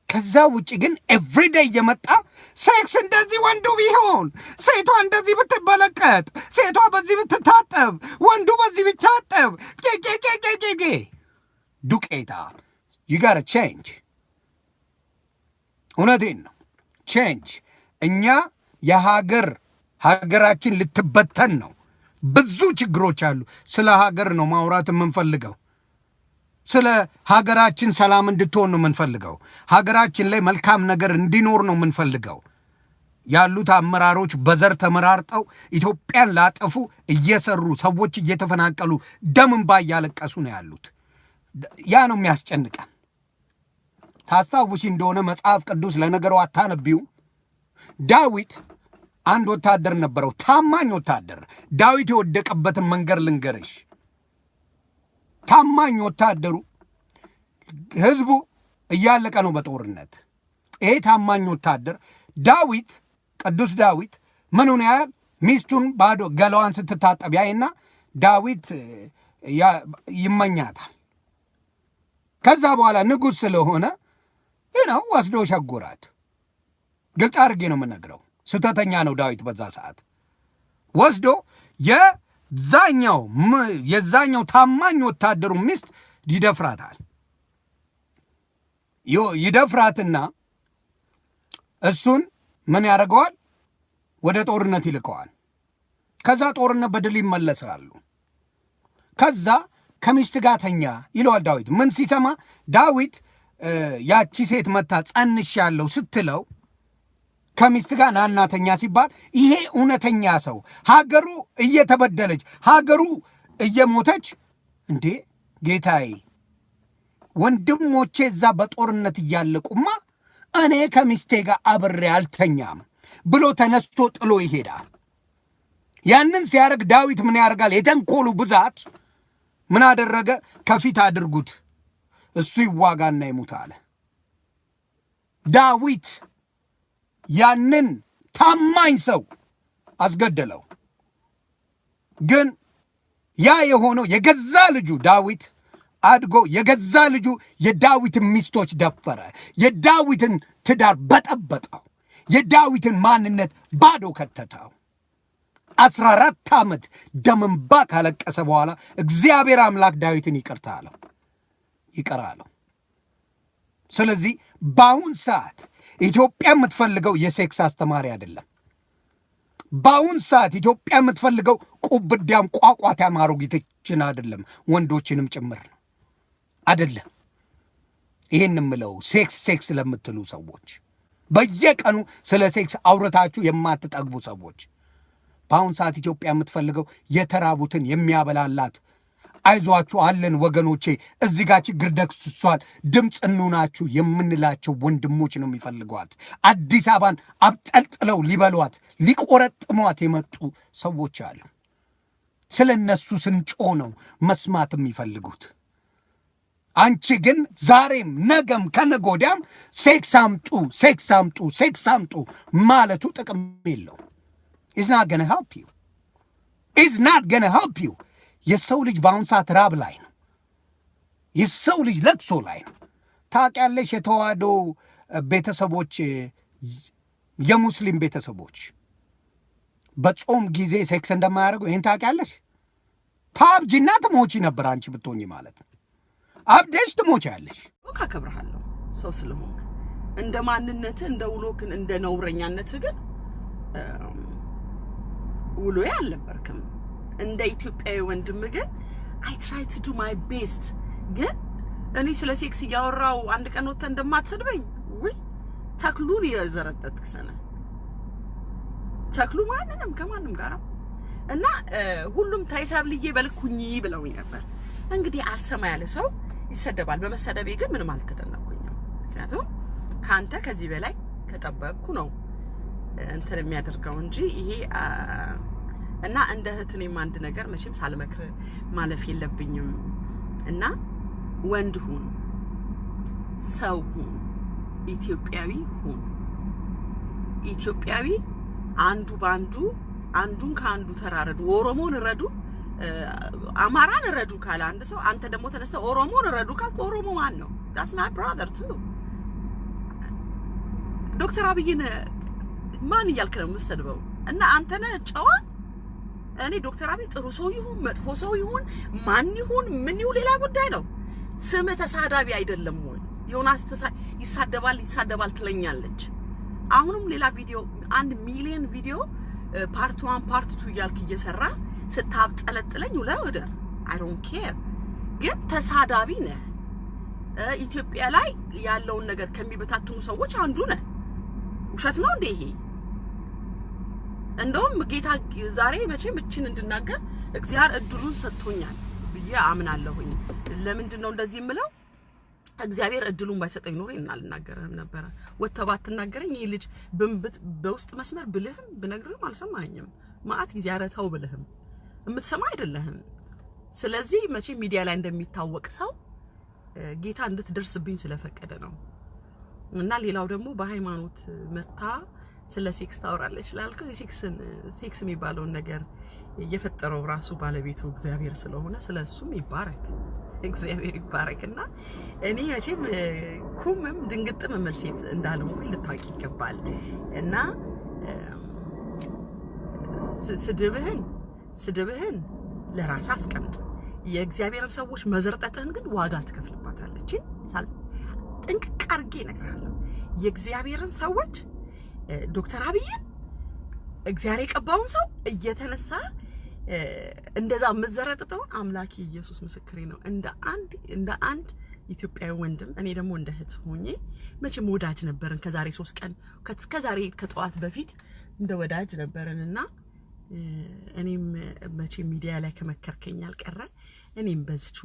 ከዛ ውጭ ግን ኤቭሪዴይ እየመጣ ሴክስ እንደዚህ ወንዱ ቢሆን ሴቷ እንደዚህ ብትበለቀጥ ሴቷ በዚህ ብትታጠብ ወንዱ በዚህ ቢታጠብ ዱቄታ ይጋር ቼንጅ። እውነቴን ነው ቼንጅ። እኛ ሀገራችን ልትበተን ነው። ብዙ ችግሮች አሉ። ስለ ሀገር ነው ማውራት የምንፈልገው። ስለ ሀገራችን ሰላም እንድትሆን ነው የምንፈልገው። ሀገራችን ላይ መልካም ነገር እንዲኖር ነው የምንፈልገው። ያሉት አመራሮች በዘር ተመራርጠው ኢትዮጵያን ላጠፉ እየሰሩ ሰዎች እየተፈናቀሉ ደም እንባ እያለቀሱ ነው ያሉት። ያ ነው የሚያስጨንቀን። ታስታውሺ እንደሆነ መጽሐፍ ቅዱስ ለነገሩ አታነቢው። ዳዊት አንድ ወታደር ነበረው፣ ታማኝ ወታደር። ዳዊት የወደቀበትን መንገድ ልንገርሽ። ታማኝ ወታደሩ ህዝቡ እያለቀ ነው በጦርነት። ይሄ ታማኝ ወታደር ዳዊት፣ ቅዱስ ዳዊት ምኑን ያህል ሚስቱን ባዶ ገላዋን ስትታጠብ ያይና ዳዊት ይመኛታል። ከዛ በኋላ ንጉሥ ስለሆነ ነው ወስዶ ሸጎራት። ግልጽ አድርጌ ነው የምነግረው። ስተተኛ ነው ዳዊት በዛ ሰዓት ወስዶ የዛኛው ታማኝ ወታደሩ ሚስት ይደፍራታል። ይደፍራትና እሱን ምን ያደርገዋል? ወደ ጦርነት ይልከዋል። ከዛ ጦርነት በድል ይመለሳሉ። ከዛ ከሚስት ጋር ተኛ ይለዋል ዳዊት። ምን ሲሰማ ዳዊት ያቺ ሴት መታ ጸንሻለሁ ስትለው ከሚስት ጋር ናናተኛ ሲባል ይሄ እውነተኛ ሰው ሀገሩ እየተበደለች ሀገሩ እየሞተች እንዴ ጌታዬ ወንድሞቼ እዛ በጦርነት እያለቁማ እኔ ከሚስቴ ጋር አብሬ አልተኛም ብሎ ተነስቶ ጥሎ ይሄዳል። ያንን ሲያደርግ ዳዊት ምን ያደርጋል? የተንኮሉ ብዛት ምን አደረገ? ከፊት አድርጉት እሱ ይዋጋና ይሙት አለ። ዳዊት ያንን ታማኝ ሰው አስገደለው። ግን ያ የሆነው የገዛ ልጁ ዳዊት አድጎ የገዛ ልጁ የዳዊትን ሚስቶች ደፈረ፣ የዳዊትን ትዳር በጠበጠው፣ የዳዊትን ማንነት ባዶ ከተተው። 14 ዓመት ደም እንባ ካለቀሰ በኋላ እግዚአብሔር አምላክ ዳዊትን ይቅር አለው። ስለዚህ በአሁን ሰዓት ኢትዮጵያ የምትፈልገው የሴክስ አስተማሪ አይደለም። በአሁን ሰዓት ኢትዮጵያ የምትፈልገው ቁብዳም ቋቋታም አሮጊቶችን አይደለም፣ ወንዶችንም ጭምር ነው። አይደለም። ይሄን የምለው ሴክስ ለምትሉ ሰዎች፣ በየቀኑ ስለ ሴክስ አውርታችሁ የማትጠግቡ ሰዎች፣ በአሁን ሰዓት ኢትዮጵያ የምትፈልገው የተራቡትን የሚያበላላት አይዟችሁ አለን ወገኖቼ፣ እዚህ ጋር ችግር ደርሷል ድምፅ እንሆናችሁ የምንላቸው ወንድሞች ነው የሚፈልጓት። አዲስ አበባን አብጠልጥለው ሊበሏት ሊቆረጥሟት የመጡ ሰዎች አሉ። ስለ እነሱ ስንጮ ነው መስማት የሚፈልጉት። አንቺ ግን ዛሬም ነገም ከነጎዳም ሴክስ አምጡ ማለቱ ጥቅም የለው። It's not gonna help you. የሰው ልጅ በአሁን ሰዓት ራብ ላይ ነው። የሰው ልጅ ለቅሶ ላይ ነው። ታውቂያለሽ፣ የተዋህዶ ቤተሰቦች የሙስሊም ቤተሰቦች በጾም ጊዜ ሴክስ እንደማያደርጉ ይሄን ታውቂያለሽ? ታብጂና ትሞቺ ነበር አንቺ ብትሆኚ ማለት ነው። አብደሽ ትሞቻለሽ። አከብርሃለሁ ሰው ስለሆንክ እንደ ማንነትህ እንደ ውሎክን እንደ ነውረኛነትህ ግን ውሎዬ አልነበርክም። እንደ ኢትዮጵያዊ ወንድም ግን I try to do my best ግን እኔ ስለ ሴክስ እያወራው አንድ ቀን ወጥተህ እንደማትሰድበኝ ወይ ተክሉን የዘረጠጥክ ሰነ ተክሉ ማንንም ከማንም ጋር እና ሁሉም ታይሳብልዬ በልኩኝ ብለውኝ ነበር። እንግዲህ አልሰማ ያለ ሰው ይሰደባል። በመሰደቤ ግን ምንም አልተደነኩኝም። ምክንያቱም ካንተ ከዚህ በላይ ከጠበቅኩ ነው እንትን የሚያደርገው እንጂ ይሄ እና እንደ እህትኔም አንድ ነገር መቼም ሳልመክር ማለፍ የለብኝም። እና ወንድ ሁን፣ ሰው ሁን፣ ኢትዮጵያዊ ሁን። ኢትዮጵያዊ አንዱ ባንዱ አንዱን ካንዱ ተራረዱ። ኦሮሞን ረዱ፣ አማራን ረዱ ካለ አንድ ሰው አንተ ደግሞ ተነስተህ ኦሮሞን ረዱ ካልክ ኦሮሞ ማን ነው? that's my brother too። ዶክተር አብይን ማን እያልክ ነው የምትሰድበው? እና አንተ ነህ ጨዋ። እኔ ዶክተር አብይ ጥሩ ሰው ይሁን መጥፎ ሰው ይሁን ማን ይሁን ምን ይሁን ሌላ ጉዳይ ነው። ስምህ ተሳዳቢ አይደለም ወይ? ዮናስ ይሳደባል ትለኛለች። አሁንም ሌላ ቪዲዮ 1 ሚሊዮን ቪዲዮ ፓርት 1 ፓርት 2 እያልክ እየሰራ ስታብጠለጥለኝ ወደር I don't care። ግን ተሳዳቢ ነህ። ኢትዮጵያ ላይ ያለውን ነገር ከሚበታትኑ ሰዎች አንዱ ነህ። ውሸት ነው እንዴ ይሄ? እንደውም ጌታ ዛሬ መቼም እቺን እንድናገር እግዚአብሔር እድሉን ሰጥቶኛል ብዬ አምናለሁኝ። ለምንድን ነው እንደዚህ የምለው? እግዚአብሔር እድሉን ባይሰጠኝ ኖር እናልናገርህም ነበር። ወተባት ተናገረኝ። ይሄ ልጅ በውስጥ መስመር ብልህም ብነግርህም አልሰማኝም። ማአት ጊዜ አረታው ብልህም የምትሰማ አይደለህም። ስለዚህ መቼ ሚዲያ ላይ እንደሚታወቅ ሰው ጌታ እንድትደርስብኝ ስለፈቀደ ነው። እና ሌላው ደግሞ በሃይማኖት መታ ስለ ሴክስ ታወራለች ላልከው ሴክስ የሚባለውን ነገር እየፈጠረው ራሱ ባለቤቱ እግዚአብሔር ስለሆነ ስለሱም ይባረክ፣ እግዚአብሔር ይባረክና እኔ መቼም ኩምም ድንግጥም መልሴት እንዳልሆነ ልታውቂ ይገባል። እና ስድብህን ለራስ አስቀምጥ። የእግዚአብሔርን ሰዎች መዘርጠትህን ግን ዋጋ ትከፍልባታለች። ጥንቅቅ አድርጌ እነግርሃለሁ። የእግዚአብሔርን ሰዎች ዶክተር አብይን እግዚአብሔር የቀባውን ሰው እየተነሳ እንደዛ የምትዘረጥተውን አምላኬ ኢየሱስ ምስክሬ ነው። እንደ አንድ ኢትዮጵያዊ ወንድም እኔ ደግሞ እንደ እህት ሆኜ መቼም ወዳጅ ነበርን። ከዛሬ 3 ቀን ከዛሬ ከጠዋት በፊት እንደ ወዳጅ ነበርንና እኔም መቼም ሚዲያ ላይ ከመከርከኝ አልቀረ እኔም በዝቹ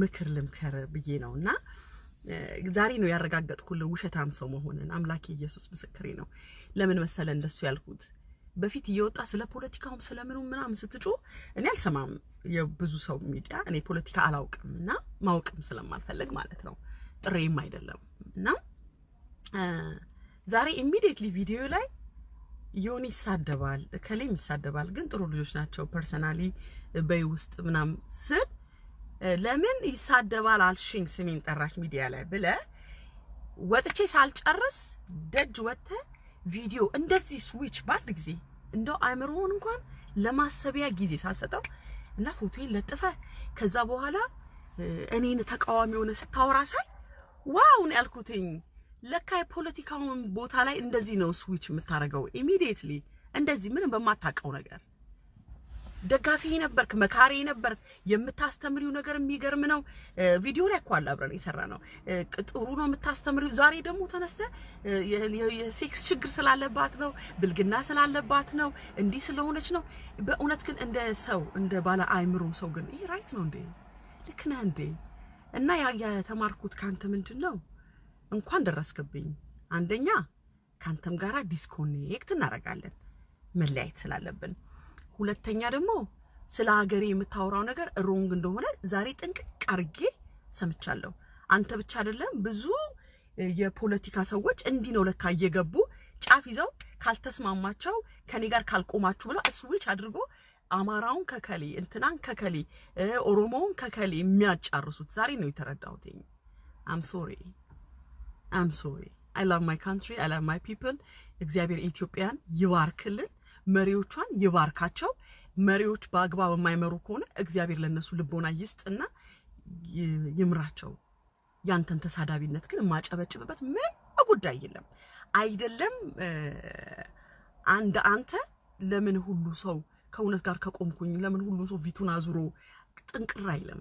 ምክር ልምከር ብዬ ነውና ዛሬ ነው ያረጋገጥኩልህ ውሸታም ሰው መሆንን። አምላኬ ኢየሱስ ምስክሬ ነው። ለምን መሰለ እንደሱ ያልኩት? በፊት እየወጣ ስለ ፖለቲካውም ስለምኑም ምናምን ስትጮ እኔ አልሰማም። የብዙ ሰው ሚዲያ እኔ ፖለቲካ አላውቅምና ማወቅም ስለማልፈልግ ማለት ነው፣ ጥሬም አይደለም። እና ዛሬ ኢሚዲየትሊ ቪዲዮ ላይ ዮኒ ይሳደባል፣ ከሌም ይሳደባል፣ ግን ጥሩ ልጆች ናቸው ፐርሰናሊ በይ ውስጥ ምናምን ስል ለምን ይሳደባል አልሽኝ ስሜን ጠራሽ ሚዲያ ላይ ብለ ወጥቼ ሳልጨርስ ደጅ ወጥተ ቪዲዮ እንደዚህ ስዊች ባንድ ጊዜ እንደው አይምሮውን እንኳን ለማሰቢያ ጊዜ ሳሰጠው እና ፎቶዬን ለጥፈ ከዛ በኋላ እኔን ተቃዋሚ ሆነ ስታወራ ሳይ ዋው ነው ያልኩትኝ። ለካ የፖለቲካውን ቦታ ላይ እንደዚህ ነው ስዊች የምታረገው ኢሚዲየትሊ። እንደዚህ ምንም በማታውቀው ነገር ደጋፊ ነበርክ፣ መካሪ ነበርክ፣ የምታስተምሪው ነገር የሚገርም ነው። ቪዲዮ ላይ እኮ አለ አብረን የሰራ ነው። ጥሩ ነው የምታስተምሪው። ዛሬ ደግሞ ተነስተ የሴክስ ችግር ስላለባት ነው፣ ብልግና ስላለባት ነው፣ እንዲህ ስለሆነች ነው። በእውነት ግን እንደ ሰው እንደ ባለ አእምሮ ሰው ግን ይሄ ራይት ነው እንዴ? ልክ ነህ እንዴ? እና የተማርኩት ካንተ ምንድነው? እንኳን ደረስክብኝ። አንደኛ ካንተም ጋራ ዲስኮኔክት እናደርጋለን መለያየት ስላለብን፣ ሁለተኛ ደግሞ ስለ ሀገሬ የምታወራው ነገር ሮንግ እንደሆነ ዛሬ ጥንቅቅ አርጌ ሰምቻለሁ። አንተ ብቻ አይደለም ብዙ የፖለቲካ ሰዎች እንዲህ ነው ለካ እየገቡ ጫፍ ይዘው ካልተስማማቸው ከኔ ጋር ካልቆማችሁ ብለው ስዊች አድርጎ አማራውን ከከሊ እንትናን ከከሊ ኦሮሞውን ከከሊ የሚያጫርሱት ዛሬ ነው የተረዳሁት። አም ሶሪ I love my country, I love my people. እግዚአብሔር ኢትዮጵያን ይባርክልን፣ መሪዎቿን ይባርካቸው። መሪዎች በአግባብ የማይመሩ ከሆነ እግዚአብሔር ለነሱ ልቦና ይስጥና ይምራቸው። ያንተን ተሳዳቢነት ግን ማጨበጭብበት ምንም ጉዳይ የለም። አይደለም አንተ ለምን ሁሉ ሰው ከእውነት ጋር ከቆምኩኝ ለምን ሁሉ ሰው ፊቱን አዙሮ ጥንቅር አይለም?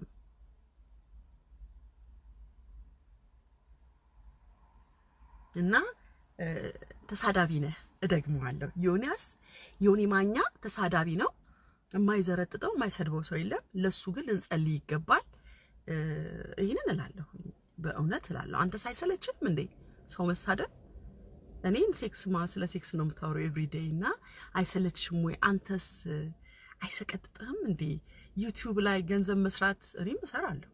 እና ተሳዳቢ ነህ። እደግመዋለሁ፣ ዮኒ ማኛ ተሳዳቢ ነው። የማይዘረጥጠው የማይሰድበው ሰው የለም። ለሱ ግን እንጸልይ ይገባል። ይሄንን እላለሁ፣ በእውነት እላለሁ። አንተ ሳይሰለችም እንዴ ሰው መሳደብ? እኔን ስለ ሴክስ ነው የምታወራው ኤቭሪ ዴይ እና አይሰለችም ወይ? አንተስ አይሰቀጥጥህም እንዴ? ዩቲዩብ ላይ ገንዘብ መስራት እኔም እሰራለሁ፣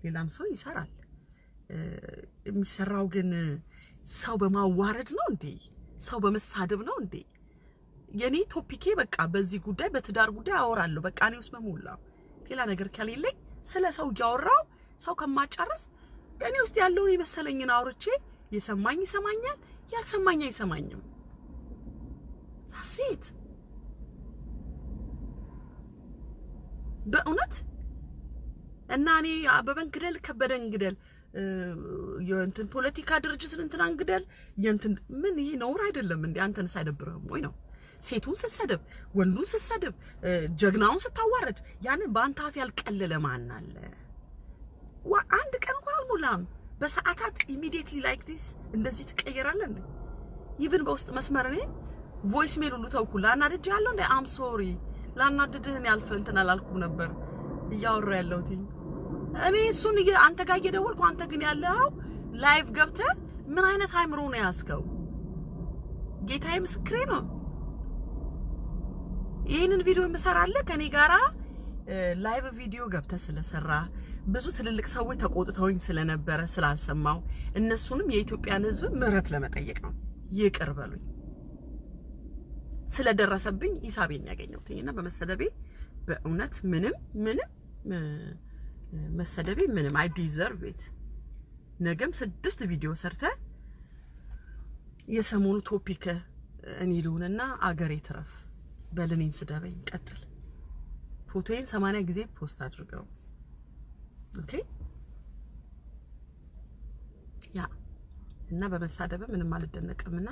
ሌላም ሰው ይሰራል። የሚሰራው ግን ሰው በማዋረድ ነው እንዴ? ሰው በመሳደብ ነው እንዴ? የኔ ቶፒኬ በቃ በዚህ ጉዳይ በትዳር ጉዳይ አወራለሁ። በቃ እኔ ውስጥ በሞላው ሌላ ነገር ከሌለኝ ስለ ሰው ያወራው ሰው ከማጫረስ እኔ ውስጥ ያለውን የመሰለኝን አውርቼ የሰማኝ ይሰማኛል፣ ያልሰማኝ አይሰማኝም። ሳሴት በእውነት እና እኔ አበበን ግደል ከበደን ግደል የእንትን ፖለቲካ ድርጅትን እንትናን ግደል የእንትን ምን ይሄ ነውር አይደለም እንዴ? አንተንስ አይደብርህም ወይ ነው? ሴቱን ስትሰድብ፣ ወንዱን ስትሰድብ፣ ጀግናውን ስታዋረድ ያንን በአንተ አፍ ያልቀለለ ማን አለ? አንድ ቀን እንኳን አልሞላም በሰዓታት ኢሚዲየትሊ ላይክ ዲስ እንደዚህ ትቀየራለህ እንዴ? ኢቭን በውስጥ መስመር እኔ ቮይስ ሜል ሁሉ ተውኩላ። አናድጄሃለሁ እንዴ? አም ሶሪ ላናድድህን ያልፈ እንትን አላልኩም ነበር እያወራ ያለሁት እኔ እሱን አንተ ጋር እየደወልኩ አንተ ግን ያለው ላይቭ ገብተህ ምን አይነት አይምሮ ነው ያስከው? ጌታዬ ምስክሬ ነው። ይሄንን ቪዲዮ የምሰራለህ ከኔ ጋራ ላይቭ ቪዲዮ ገብተህ ስለሰራ ብዙ ትልልቅ ሰዎች ተቆጥተውኝ ስለነበረ ስላልሰማው እነሱንም የኢትዮጵያን ሕዝብ ምህረት ለመጠየቅ ነው። ይቅር በሉኝ ስለደረሰብኝ ሂሳቤን ያገኘሁትና በመሰደቤ በእውነት ምንም መሰደቤ ምንም አይ ዲዘርቭ ኢት። ነገም 6 ቪዲዮ ሰርተ የሰሞኑ ቶፒክ እኔ ልሁንና አገሬ ትረፍ በልኔን ስደበኝ ቀጥል። ፎቶዬን 80 ጊዜ ፖስት አድርገው። ኦኬ ያ እና በመሳደብ ምንም አልደነቅምና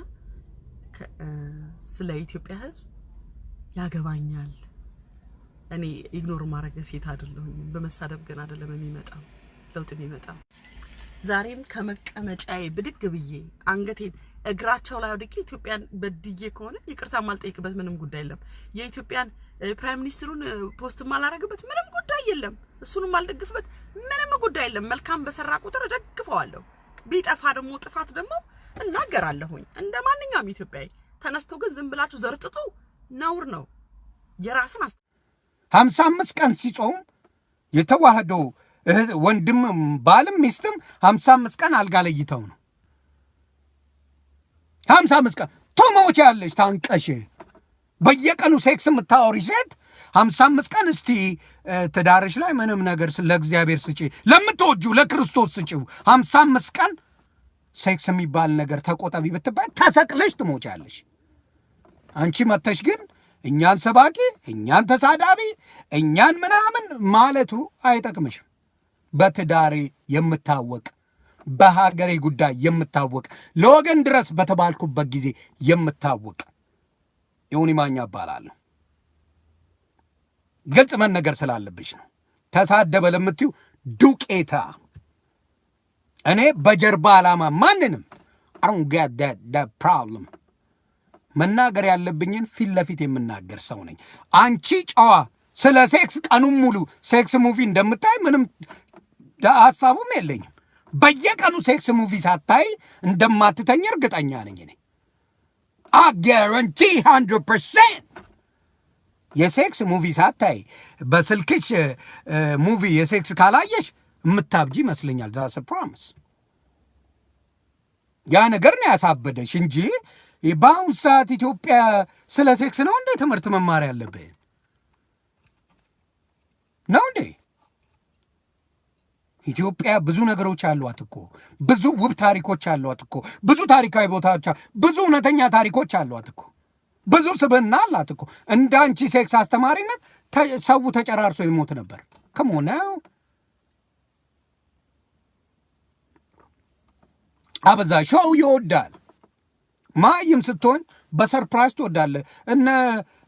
ስለ ኢትዮጵያ ሕዝብ ያገባኛል። እኔ ኢግኖር ማድረግ ሴት አይደለሁኝ። በመሳደብ ግን አይደለም የሚመጣው ለውጥ የሚመጣው። ዛሬም ከመቀመጫዬ ብድግ ብዬ አንገቴን እግራቸው ላይ ወድቄ ኢትዮጵያን በድዬ ከሆነ ይቅርታ ማልጠይቅበት ምንም ጉዳይ የለም። የኢትዮጵያን ፕራይም ሚኒስትሩን ፖስት ማላረግበት ምንም ጉዳይ የለም። እሱንም ማልደግፍበት ምንም ጉዳይ የለም። መልካም በሰራ ቁጥር ደግፈዋለሁ። ቢጠፋ ደግሞ ጥፋት ደግሞ እናገራለሁኝ እንደ ማንኛውም ኢትዮጵያዊ። ተነስቶ ግን ዝም ብላችሁ ዘርጥጡ ነውር ነው። የራስን 55 ቀን ሲጾም የተዋህዶ ወንድም ባልም ሚስትም 55 ቀን አልጋ ለይተው ነው። 55 ቀን ቶሞች ያለሽ ታንቀሽ በየቀኑ ሴክስ የምታወሪ ሴት 55 ቀን እስቲ ትዳርሽ ላይ ምንም ነገር ለእግዚአብሔር ስጪ፣ ለምትወጁ ለክርስቶስ ስጪው። 55 ቀን ሴክስ የሚባል ነገር ተቆጠቢ ብትባይ ተሰቅለሽ ትሞቻለሽ። አንቺ መተሽ ግን እኛን ሰባቂ፣ እኛን ተሳዳቢ፣ እኛን ምናምን ማለቱ አይጠቅምሽም። በትዳሬ የምታወቅ በሀገሬ ጉዳይ የምታወቅ ለወገን ድረስ በተባልኩበት ጊዜ የምታወቅ ዮኒ ማኛ እባላለሁ። ግልጽ መነገር ስላለብሽ ነው። ተሳደበ ለምትዩ ዱቄታ እኔ በጀርባ ዓላማ ማንንም I don't get that problem። መናገር ያለብኝን ፊት ለፊት የምናገር ሰው ነኝ። አንቺ ጨዋ ስለ ሴክስ ቀኑን ሙሉ ሴክስ ሙቪ እንደምታይ ምንም ሐሳቡም የለኝም። በየቀኑ ሴክስ ሙቪ ሳታይ እንደማትተኝ እርግጠኛ ነኝ እኔ። I guarantee 100% የሴክስ ሙቪ ሳታይ በስልክሽ ሙቪ የሴክስ ካላየሽ የምታብጂ ይመስለኛል። ዛስ ፕሮሚስ ያ ነገር ነው ያሳበደሽ እንጂ በአሁኑ ሰዓት ኢትዮጵያ ስለ ሴክስ ነው እንዴ ትምህርት መማር ያለብህ ነው እንዴ? ኢትዮጵያ ብዙ ነገሮች አሏት እኮ፣ ብዙ ውብ ታሪኮች አሏት እኮ፣ ብዙ ታሪካዊ ቦታዎች፣ ብዙ እውነተኛ ታሪኮች አሏት እኮ፣ ብዙ ስብዕና አላት እኮ። እንደ አንቺ ሴክስ አስተማሪነት ሰው ተጨራርሶ ይሞት ነበር። ከሞነው አበዛ። ሾው ይወዳል። ማይም ስትሆን በሰርፕራይዝ ትወዳለህ።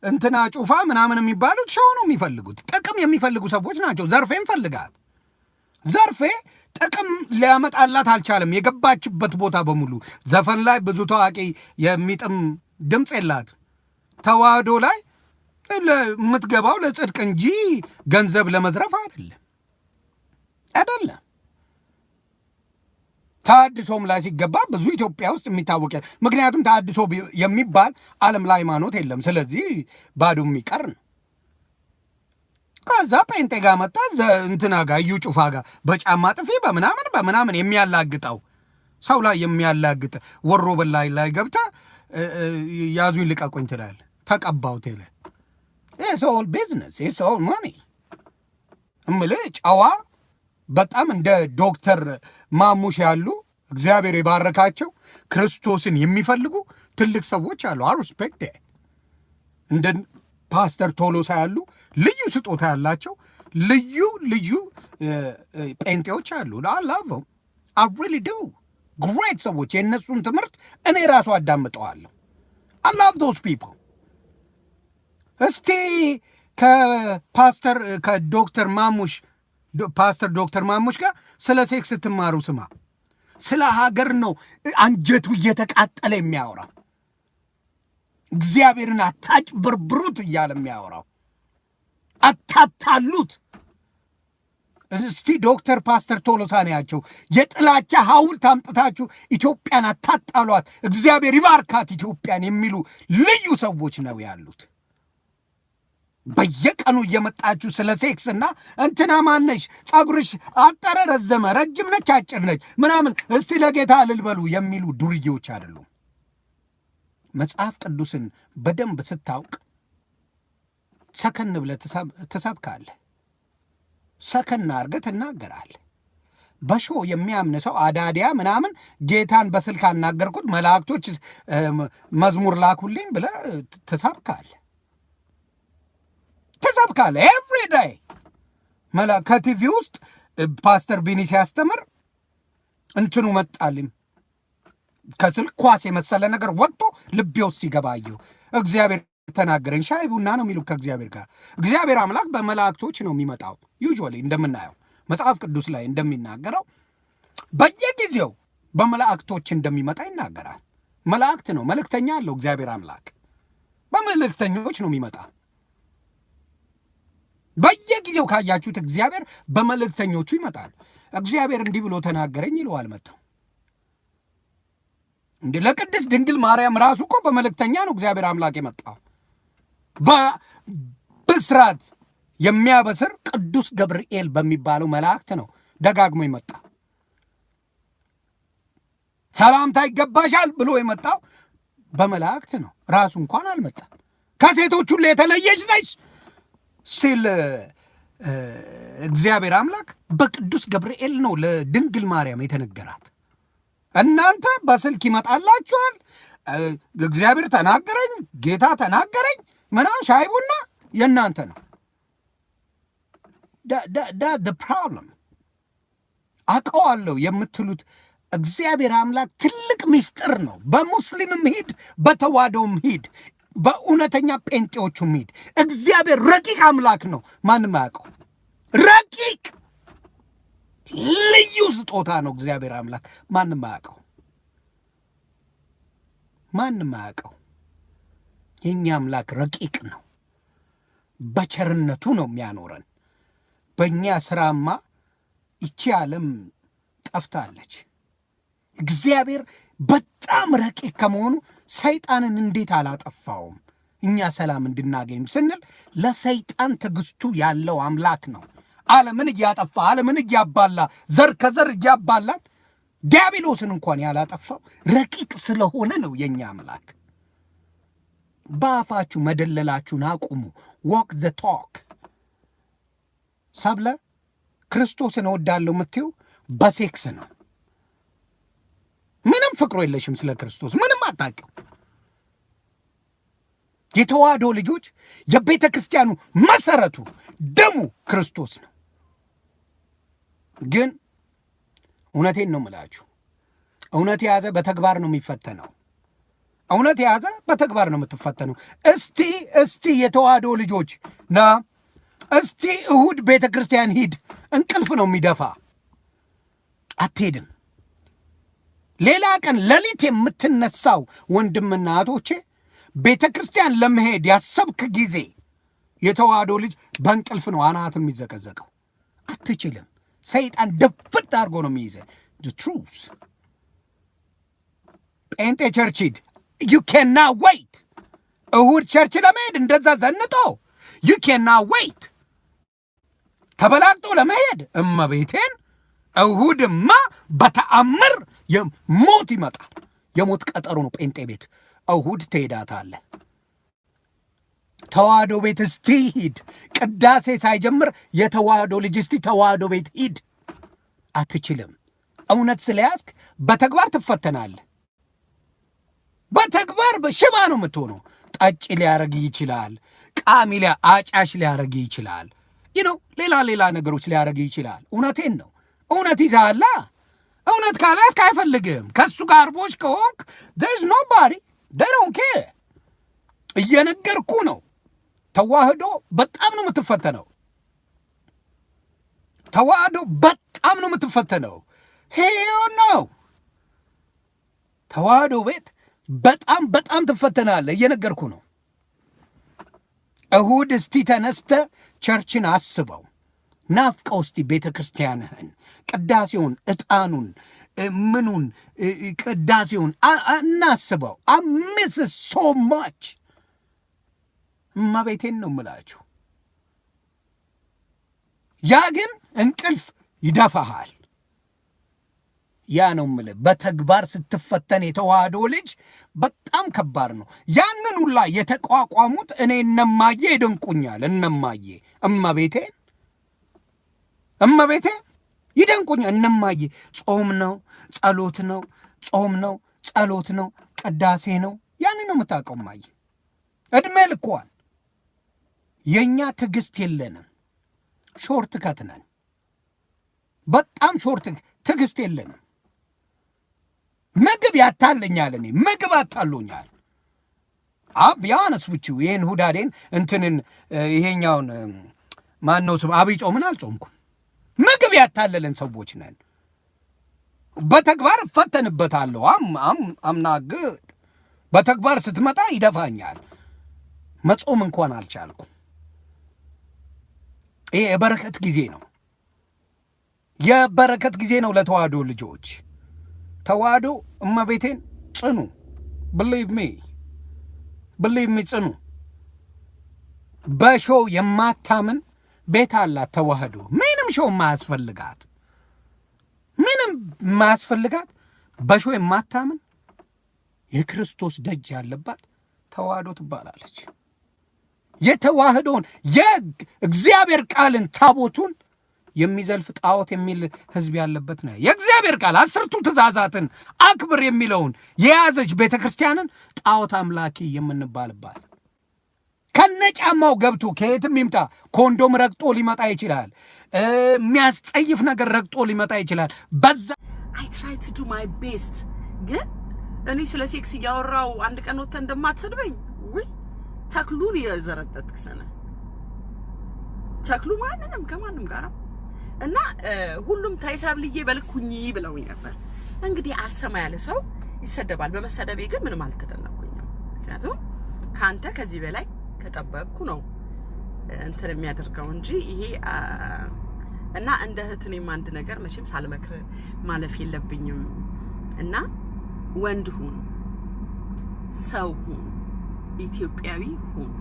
እንትና ጩፋ ምናምን የሚባሉት ሾው ነው የሚፈልጉት። ጥቅም የሚፈልጉ ሰዎች ናቸው። ዘርፌ ይፈልጋል። ዘርፌ ጥቅም ሊያመጣላት አልቻለም። የገባችበት ቦታ በሙሉ ዘፈን ላይ ብዙ ታዋቂ የሚጥም ድምፅ የላት። ተዋህዶ ላይ የምትገባው ለጽድቅ እንጂ ገንዘብ ለመዝረፍ አይደለም። ተሐድሶም ላይ ሲገባ ብዙ ኢትዮጵያ ውስጥ የሚታወቅ፣ ምክንያቱም ተሐድሶ የሚባል ዓለም ላይ ሃይማኖት የለም። ስለዚህ ባዶ የሚቀር ነው። ከዛ ጴንጤ ጋር መጣ፣ እንትና ጋር እዩ ጩፋ ጋር በጫማ ጥፊ በምናምን የሚያላግጠው ሰው ላይ የሚያላግጥ ወሮ በላይ ላይ ገብተ ያዙኝ ልቀቁኝ ትላል። ተቀባው ትለ ኢትስ ኦል ቢዝነስ ኢትስ ኦል ማኒ እምልህ ጨዋ በጣም እንደ ዶክተር ማሙሽ ያሉ እግዚአብሔር የባረካቸው ክርስቶስን የሚፈልጉ ትልቅ ሰዎች አሉ። አይ ሪስፔክት እንደ ፓስተር ቶሎሳ ያሉ ልዩ ስጦታ ያላቸው ልዩ ጴንጤዎች አሉ። አይ ላቭ them I really do great ሰዎች። የእነሱን ትምህርት እኔ ራሱ አዳምጠዋለሁ። I love those people። እስቲ ከዶክተር ማሙሽ ፓስተር ዶክተር ማሙሽ ጋር ስለ ሴክስ ስትማሩ ስማ። ስለ ሀገር ነው አንጀቱ እየተቃጠለ የሚያወራው። እግዚአብሔርን አታጭበርብሩት እያለ የሚያወራው፣ አታታሉት። እስቲ ዶክተር ፓስተር ቶሎሳን ያቸው የጥላቻ ሐውልት አምጥታችሁ ኢትዮጵያን አታጣሏት፣ እግዚአብሔር ይባርካት ኢትዮጵያን የሚሉ ልዩ ሰዎች ነው ያሉት። በየቀኑ እየመጣችሁ ስለ ሴክስና እንትና ማነሽ ጸጉርሽ አጠረ ረዘመ ረጅም ነች አጭር ነች ምናምን እስቲ ለጌታ ልልበሉ የሚሉ ዱርዬዎች አይደሉም። መጽሐፍ ቅዱስን በደንብ ስታውቅ ሰከን ብለህ ትሰብካለህ፣ ሰከን አድርገህ ትናገራለህ። በሾ የሚያምን ሰው አዳዲያ ምናምን ጌታን በስልክ አናገርኩት መላእክቶች መዝሙር ላኩልኝ ብለህ ትሰብካለህ። ኤቭሪ ዴይ ከቲቪ ውስጥ ፓስተር ቢኒ ሲያስተምር እንትኑ መጣልኝ ከስልክ ኳስ የመሰለ ነገር ወጥቶ ልቤ ውስጥ ሲገባየው እግዚአብሔር ተናገረኝ። ሻይ ቡና ነው የሚሉ ከእግዚአብሔር ጋር እግዚአብሔር አምላክ በመላእክቶች ነው የሚመጣው። ዩዥዋሊ እንደምናየው መጽሐፍ ቅዱስ ላይ እንደሚናገረው በየጊዜው በመላእክቶች እንደሚመጣ ይናገራል። መላእክት ነው፣ መልእክተኛ አለው እግዚአብሔር አምላክ። በመልእክተኞች ነው የሚመጣ። በየጊዜው ካያችሁት እግዚአብሔር በመልእክተኞቹ ይመጣል። እግዚአብሔር እንዲህ ብሎ ተናገረኝ ይለዋል መጣው። እንደ ለቅድስት ድንግል ማርያም ራሱ እኮ በመልእክተኛ ነው እግዚአብሔር አምላክ የመጣው። በብስራት የሚያበስር ቅዱስ ገብርኤል በሚባለው መላእክት ነው ደጋግሞ ይመጣ። ሰላምታ ይገባሻል ብሎ የመጣው በመላእክት ነው። ራሱ እንኳን አልመጣም። ከሴቶች ሁሉ የተለየች ነች ሲል እግዚአብሔር አምላክ በቅዱስ ገብርኤል ነው ለድንግል ማርያም የተነገራት። እናንተ በስልክ ይመጣላችኋል፣ እግዚአብሔር ተናገረኝ፣ ጌታ ተናገረኝ ምናምን ሻይ ቡና የእናንተ ነው። ዳ ፕሮብለም አውቀዋለሁ የምትሉት እግዚአብሔር አምላክ ትልቅ ምስጢር ነው። በሙስሊምም ሂድ፣ በተዋህዶም ሂድ፣ በእውነተኛ ጴንጤዎቹም ሂድ፣ እግዚአብሔር ረቂቅ አምላክ ነው። ማንም አያውቀው። ረቂቅ ልዩ ስጦታ ነው እግዚአብሔር አምላክ። ማንም አያውቀው፣ ማንም አያውቀው። የእኛ አምላክ ረቂቅ ነው። በቸርነቱ ነው የሚያኖረን። በእኛ ስራማ ይቺ ዓለም ጠፍታለች። እግዚአብሔር በጣም ረቂቅ ከመሆኑ ሰይጣንን እንዴት አላጠፋውም? እኛ ሰላም እንድናገኝ ስንል ለሰይጣን ትዕግስቱ ያለው አምላክ ነው። ዓለምን እያጠፋ ዓለምን እያባላ ዘር ከዘር እያባላን ዲያብሎስን እንኳን ያላጠፋው ረቂቅ ስለሆነ ነው የኛ አምላክ። በአፋችሁ መደለላችሁን አቁሙ። ዎክ ዘ ቶክ። ሰብለ ክርስቶስን እወዳለሁ የምትይው በሴክስ ነው። ምንም ፍቅሩ የለሽም ስለ ክርስቶስ ምንም አታውቂው። የተዋህዶ ልጆች የቤተ ክርስቲያኑ መሰረቱ ደሙ ክርስቶስ ነው። ግን እውነቴን ነው የምላችሁ፣ እውነት የያዘ በተግባር ነው የሚፈተነው። እውነት የያዘ በተግባር ነው የምትፈተነው። እስቲ የተዋህዶ ልጆች ና እስቲ እሁድ ቤተ ክርስቲያን ሂድ። እንቅልፍ ነው የሚደፋ፣ አትሄድም። ሌላ ቀን ሌሊት የምትነሳው ወንድምና እህቶቼ ቤተ ክርስቲያን ለመሄድ ያሰብክ ጊዜ የተዋህዶ ልጅ በእንቅልፍ ነው አናት የሚዘቀዘቀው። አትችልም። ሰይጣን ድፍት አድርጎ ነው የሚይዘ ትሩስ ጴንጤ ቸርች ሂድ you cannot wait እሁድ ቸርች ለመሄድ እንደዛ ዘንጦ you cannot wait ተበላቅጦ ለመሄድ እመቤቴን እሁድማ በተአምር የሞት ይመጣል። የሞት ቀጠሮ ነው ጴንጤ ቤት። እሁድ ትሄዳታለህ። ተዋህዶ ቤት እስቲ ሂድ። ቅዳሴ ሳይጀምር የተዋህዶ ልጅ እስቲ ተዋህዶ ቤት ሂድ። አትችልም። እውነት ስለያዝክ በተግባር ትፈተናለህ። በተግባር በሽባ ነው የምትሆነው። ጠጭ ሊያረግ ይችላል። ቃሚ አጫሽ ሊያረግ ይችላል። ሌላ ነገሮች ሊያረግ ይችላል። እውነቴን ነው። እውነት ይዛላ። እውነት ካላስክ አይፈልግም። ከሱ ጋር ቦሽ ከሆንክ there's nobody they don't care። እየነገርኩ ነው። ተዋህዶ በጣም ነው የምትፈተነው። ተዋህዶ በጣም ነው የምትፈተነው። ነው ተዋህዶ ቤት በጣም ትፈተናለህ። እየነገርኩ ነው። እሁድ እስቲ ተነስተ ቸርችን አስበው። ናፍቀው እስቲ ቤተ ክርስቲያንህን፣ ቅዳሴውን፣ ዕጣኑን፣ ምኑን ቅዳሴውን እናስበው። አምስ ሶ ማች እመቤቴን ነው የምላችሁ። ያ ግን እንቅልፍ ይደፋሃል። ያ ነው የምልህ። በተግባር ስትፈተን የተዋህዶ ልጅ በጣም ከባድ ነው። ያንን ሁላ የተቋቋሙት እኔ እነማዬ ይደንቁኛል። እነማዬ እመቤቴ ይደንቁኛል። እነማዬ ጾም ነው ጸሎት ነው፣ ጾም ነው ጸሎት ነው፣ ቅዳሴ ነው። ያንን ነው የምታውቀው እማዬ። ዕድሜ ልኳን የእኛ ትዕግስት የለንም። ሾርት ከት ነን። በጣም ሾርት ትዕግስት የለንም። ምግብ ያታለኛል። እኔ ምግብ አታሎኛል። ቢያነስ ውጪው ይሄን ሁዳዴን እንትንን ይሄኛውን ማነው ስም አብይ ጾምን አልጾምኩም። ምግብ ያታለለን ሰዎች ነን። በተግባር እፈተንበታለሁ። አምናግድ በተግባር ስትመጣ ይደፋኛል። መጾም እንኳን አልቻልኩም። ይሄ የበረከት ጊዜ ነው። የበረከት ጊዜ ነው ለተዋህዶ ልጆች። ተዋህዶ እመቤቴን ጽኑ። believe me ጽኑ። በሾው የማታምን ቤት አላት ተዋህዶ። ምንም ሾው የማያስፈልጋት በሾው የማታምን የክርስቶስ ደጅ ያለባት ተዋህዶ ትባላለች። የተዋህዶን የእግዚአብሔር ቃልን ታቦቱን የሚዘልፍ ጣዖት የሚል ህዝብ ያለበት ነው። የእግዚአብሔር ቃል 10ቱ ትእዛዛትን አክብር የሚለውን የያዘች ቤተ ክርስቲያንን ጣዖት አምላኪ የምንባልባት፣ ከነጫማው ገብቶ ከየትም ይምጣ ኮንዶም ረግጦ ሊመጣ ይችላል። የሚያስጸይፍ ነገር ረግጦ ሊመጣ ይችላል። በዛ I try to do my best። ግን እኔ ስለ ሴክስ እያወራው አንድ ቀን ወጥተህ እንደማትሰድበኝ ወይ ተክሉን የዘረጠጥክ ሰነ ተክሉ ማንንም ከማንም ጋር እና ሁሉም ታይሳብልዬ በልኩኝ ብለውኝ ነበር። እንግዲህ አልሰማ ያለ ሰው ይሰደባል። በመሰደቤ ግን ምንም አልተደነኩኝም። ምክንያቱም ካንተ ከዚህ በላይ ከጠበቅኩ ነው እንትን የሚያደርገው እንጂ ይሄ እና እንደ እህትኔም አንድ ነገር መቼም ሳልመክር ማለፍ የለብኝም። እና ወንድ ሁን፣ ሰው ሁን፣ ኢትዮጵያዊ ሁን።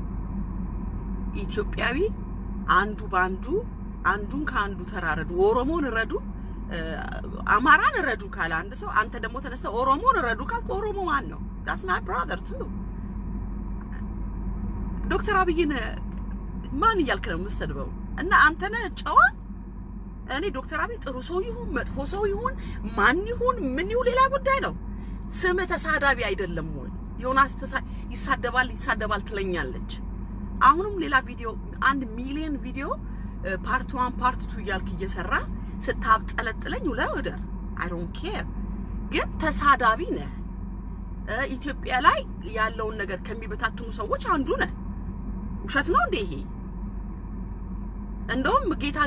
ኢትዮጵያዊ አንዱ ባንዱ አንዱን ካንዱ ተራረዱ። ኦሮሞን ረዱ፣ አማራን ረዱ ካለ አንድ ሰው አንተ ደግሞ ተነስተ ኦሮሞን ረዱ ካልክ ኦሮሞ ማን ነው? that's my brother too። ዶክተር አብይን ማን እያልክ ነው የምትሰድበው? እና አንተ ነህ ጨዋ እኔ ዶክተር አብይ ጥሩ ሰው ይሁን መጥፎ ሰው ይሁን ማን ይሁን ምን ይሁን ሌላ ጉዳይ ነው። ስም ተሳዳቢ አይደለም ወይ? ዮናስ ይሳደባል ትለኛለች። አሁንም ሌላ ቪዲዮ 1 ሚሊዮን ቪዲዮ ፓርት 1 ፓርት 2 እያልክ እየሰራ ስታብጠለጥለኝ ወደር አይ ዶንት ኬር። ግን ተሳዳቢ ነህ። ኢትዮጵያ ላይ ያለውን ነገር ከሚበታትኑ ሰዎች አንዱ ነህ። ውሸት ነው እንዴ ይሄ? እንደውም ጌታ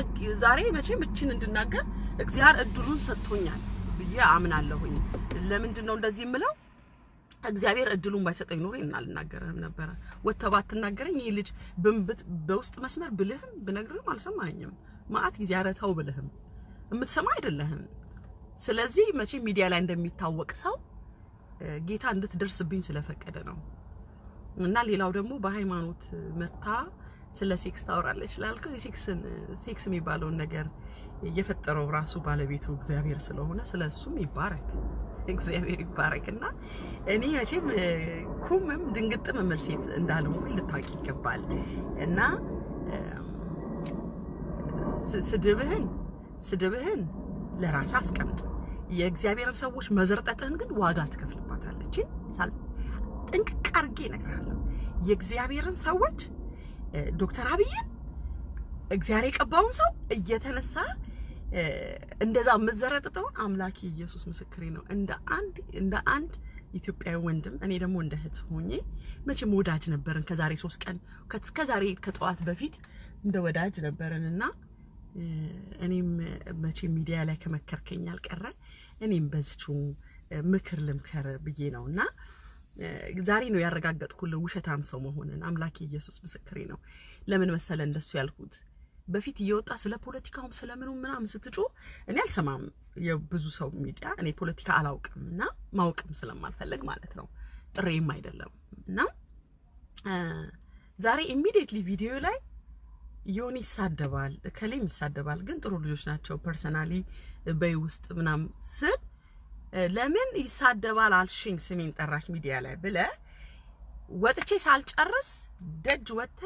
ዛሬ መቼም እችን እንድናገር እግዚአብሔር እድሉን ሰጥቶኛል ብዬ አምናለሁኝ። ለምንድን ነው እንደዚህ የምለው? እግዚአብሔር እድሉን ባይሰጠኝ ኖሮ እናልናገርህም ነበር። ወተባት ተናገረኝ። ይሄ ልጅ በውስጥ መስመር ብልህም ብነግርህም አልሰማኝም። ማአት ጊዜ አረታው ብልህም የምትሰማ አይደለህም። ስለዚህ መቼም ሚዲያ ላይ እንደሚታወቅ ሰው ጌታ እንድትደርስብኝ ስለፈቀደ ነው። እና ሌላው ደግሞ በሃይማኖት መታ ስለ ሴክስ ታወራለች ላልከው ሴክስ የሚባለውን ነገር የፈጠረው ራሱ ባለቤቱ እግዚአብሔር ስለሆነ ስለሱም ይባረክ፣ እግዚአብሔር ይባረክና እኔ መቼም ኩምም ድንግጥም መልሴት እንዳልሆነ ልታውቂ ይገባል። እና ስድብህን ለራስ አስቀምጥ። የእግዚአብሔርን ሰዎች መዘርጠጥህን ግን ዋጋ ትከፍልባታለች። ጥንቅቅ አድርጌ እነግርሃለሁ። የእግዚአብሔርን ሰዎች ዶክተር አብይን እግዚአብሔር የቀባውን ሰው እየተነሳ እንደዛ የምትዘረጥጠው አምላክ ኢየሱስ ምስክሬ ነው። እንደ አንድ ኢትዮጵያዊ ወንድም እኔ ደግሞ እንደ እህት ሆኜ መቼም ወዳጅ ነበርን። ከዛሬ 3 ቀን ከዛሬ ከጠዋት በፊት እንደ ወዳጅ ነበርንና እኔም መቼም ሚዲያ ላይ ከመከርከኝ አልቀረ እኔም በዝቹ ምክር ልምከር ብዬ ነውና ዛሬ ነው ያረጋገጥኩልህ ውሸታም ሰው መሆንን። አምላክ ኢየሱስ ምስክሬ ነው። ለምን መሰለ እንደሱ ያልኩት? በፊት እየወጣ ስለ ፖለቲካውም ስለምኑ ምናምን ስትጮ እኔ አልሰማም። የብዙ ሰው ሚዲያ እኔ ፖለቲካ አላውቅምና ማወቅም ስለማልፈልግ ማለት ነው፣ ጥሬም አይደለም። እና ዛሬ ኢሚዲየትሊ ቪዲዮ ላይ ዮኒ ይሳደባል፣ ከሌም ይሳደባል፣ ግን ጥሩ ልጆች ናቸው ፐርሰናሊ በይ ውስጥ ምናምን ስል ለምን ይሳደባል አልሽኝ ስሜን ጠራሽ ሚዲያ ላይ ብለ ወጥቼ ሳልጨርስ ደጅ ወጥተ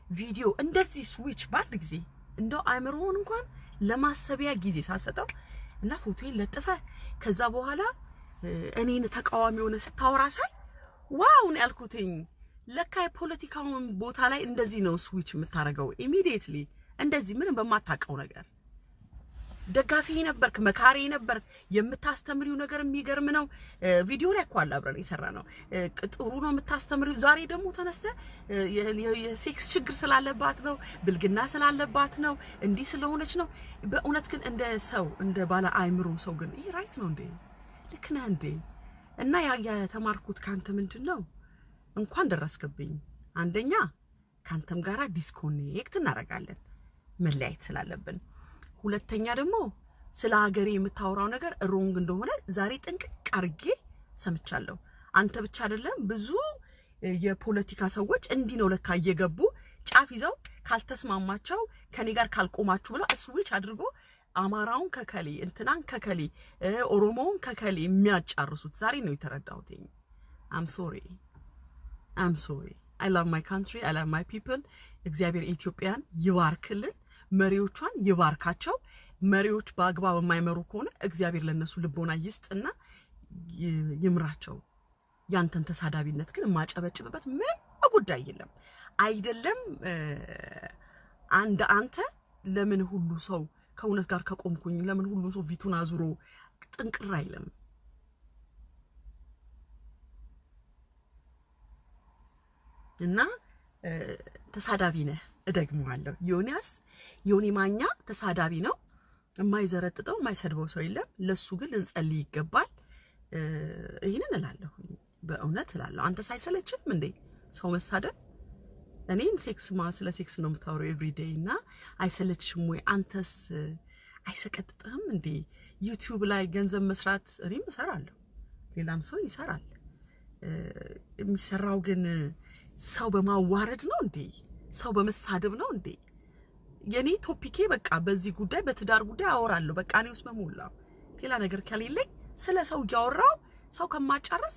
ቪዲዮ እንደዚህ ስዊች ባድ ጊዜ እንደው አይምሮውን እንኳን ለማሰቢያ ጊዜ ሳሰጠው እና ፎቶዬን ለጥፈ ከዛ በኋላ እኔን ተቃዋሚ ሆነ ስታወራ ሳይ ዋው ነው ያልኩትኝ። ለካ የፖለቲካውን ቦታ ላይ እንደዚህ ነው ስዊች የምታረገው ኢሚዲየትሊ። እንደዚህ ምንም በማታውቀው ነገር ደጋፊ ነበርክ፣ መካሪ ነበርክ፣ የምታስተምሪው ነገር የሚገርም ነው። ቪዲዮ ላይ እኮ አለ አብረን የሰራ ነው። ጥሩ ነው የምታስተምሪው። ዛሬ ደግሞ ተነስተ የሴክስ ችግር ስላለባት ነው፣ ብልግና ስላለባት ነው፣ እንዲህ ስለሆነች ነው። በእውነት ግን እንደ ሰው እንደ ባለ አእምሮ ሰው ግን ይሄ ራይት ነው እንዴ? ልክ ነህ እንዴ? እና የተማርኩት ካንተ ምንድነው? እንኳን ደረስክብኝ። አንደኛ ካንተም ጋራ ዲስኮኔክት እናደርጋለን መለያየት ስላለብን፣ ሁለተኛ ደግሞ ስለ ሀገሬ የምታወራው ነገር ሮንግ እንደሆነ ዛሬ ጥንቅቅ አድርጌ ሰምቻለሁ። አንተ ብቻ አይደለም ብዙ የፖለቲካ ሰዎች እንዲህ ነው ለካ እየገቡ ጫፍ ይዘው ካልተስማማቸው ከኔ ጋር ካልቆማችሁ ብለው ስዊች አድርጎ አማራውን ከከሌ እንትናን ከከሌ ኦሮሞውን ከከሌ የሚያጫርሱት ዛሬ ነው የተረዳሁት። I'm sorry I love my country, I love my people። እግዚአብሔር ኢትዮጵያን ይባርክልን፣ መሪዎቿን ይባርካቸው። መሪዎች በአግባብ የማይመሩ ከሆነ እግዚአብሔር ለነሱ ልቦና ይስጥና ይምራቸው። ያንተን ተሳዳቢነት ግን ማጨበጭበበት ምን ጉዳይ የለም። አይደለም አንተ ለምን ሁሉ ሰው ከእውነት ጋር ከቆምኩኝ ለምን ሁሉ ሰው ፊቱን አዙሮ ጥንቅር አይልም? እና ተሳዳቢ ነህ፣ እደግመዋለሁ። ዮኒ ማኛ ተሳዳቢ ነው። የማይዘረጥጠው የማይሰድበው ሰው የለም። ለሱ ግን ልንጸልይ ይገባል። ይሄንን እላለሁ፣ በእውነት እላለሁ። አንተ ሳይሰለችም እንዴ ሰው መሳደብ? እኔን ስለ ሴክስ ነው የምታወራው ኤቭሪ ዴይ እና አይሰለችም ወይ? አንተስ አይሰቀጥጥህም እንዴ? ዩቲዩብ ላይ ገንዘብ መስራት እኔም እሰራለሁ፣ ሌላም ሰው ይሰራል። የሚሰራው ግን ሰው በማዋረድ ነው እንዴ? ሰው በመሳደብ ነው እንዴ? የኔ ቶፒኬ በቃ በዚህ ጉዳይ በትዳር ጉዳይ አወራለሁ። በቃ እኔ ውስጥ በሞላው ሌላ ነገር ከሌለኝ ስለ ሰው ያወራው ሰው ከማጫረስ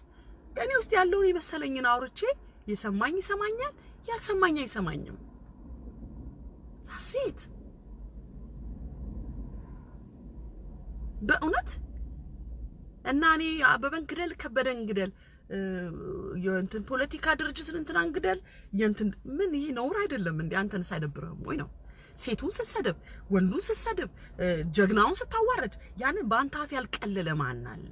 እኔ ውስጥ ያለውን የመሰለኝን አውርቼ የሰማኝ ይሰማኛል፣ ያልሰማኝ አይሰማኝም። ሳሴት በእውነት እና እኔ አበበን ግደል ከበደን ግደል የእንትን ፖለቲካ ድርጅትን እንትን አንግደል የእንትን ምን ይሄ ነውር አይደለም እንዴ? አንተንስ አይደብርህም ወይ ነው? ሴቱን ስትሰድብ ወንዱን ስትሰድብ ጀግናውን ስታዋረድ ያንን በአንተ አፍ ያልቀለለ ማን አለ?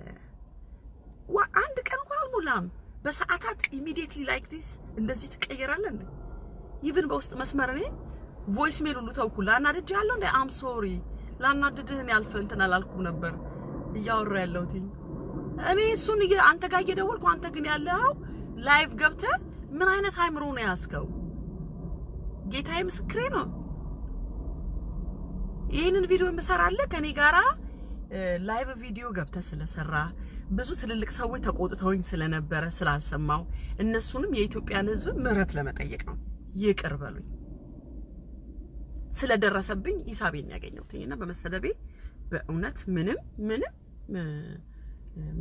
አንድ ቀን እንኳን አልሞላም በሰዓታት ኢሚዲየትሊ ላይክ ዲስ እንደዚህ ትቀየራለህ እንዴ? ኢቭን በውስጥ መስመር እኔ ቮይስ ሜል ሁሉ ተውኩላ አናድጄ ያለው እንዴ አም ሶሪ ላናድድህን ያልፈ እንትን አላልኩም ነበር እያወራ ያለሁት እኔ እሱን አንተ ጋር እየደወልኩ አንተ ግን ያለው ላይቭ ገብተህ ምን አይነት አይምሮ ነው ያስከው? ጌታዬ ምስክሬ ነው። ይሄንን ቪዲዮ የምሰራለህ ከኔ ጋራ ላይቭ ቪዲዮ ገብተህ ስለሰራ ብዙ ትልልቅ ሰዎች ተቆጥተውኝ ስለነበረ ስላልሰማው እነሱንም የኢትዮጵያን ሕዝብ ምህረት ለመጠየቅ ነው። ይቅር በሉኝ ስለደረሰብኝ ሂሳቤን ያገኘሁትና በመሰደቤ በእውነት ምንም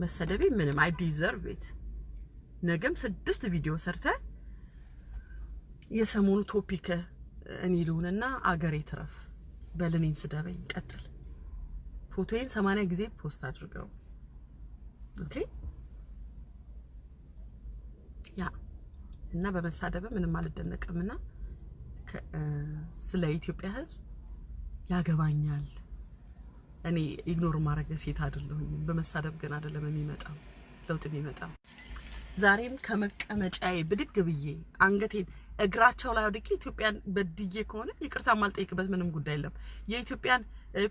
መሰደቤ ምንም አይ ዲዘርቭ ኢት። ነገም 6 ቪዲዮ ሰርተ የሰሞኑ ቶፒክ እኔ ልሁንና አገሬ ትረፍ በልኔን ስደበኝ ቀጥል። ፎቶዬን 80 ጊዜ ፖስት አድርገው ኦኬ ያ እና በመሳደብ ምንም አልደነቅምና ስለ ኢትዮጵያ ህዝብ ያገባኛል። እኔ ኢግኖር ማድረግ ሴት አይደለሁኝ። በመሳደብ ግን አይደለም የሚመጣው ለውጥ የሚመጣው። ዛሬም ከመቀመጫዬ ብድግ ብዬ አንገቴን እግራቸው ላይ ወድቄ ኢትዮጵያን በድዬ ከሆነ ይቅርታ ማልጠይቅበት ምንም ጉዳይ የለም። የኢትዮጵያን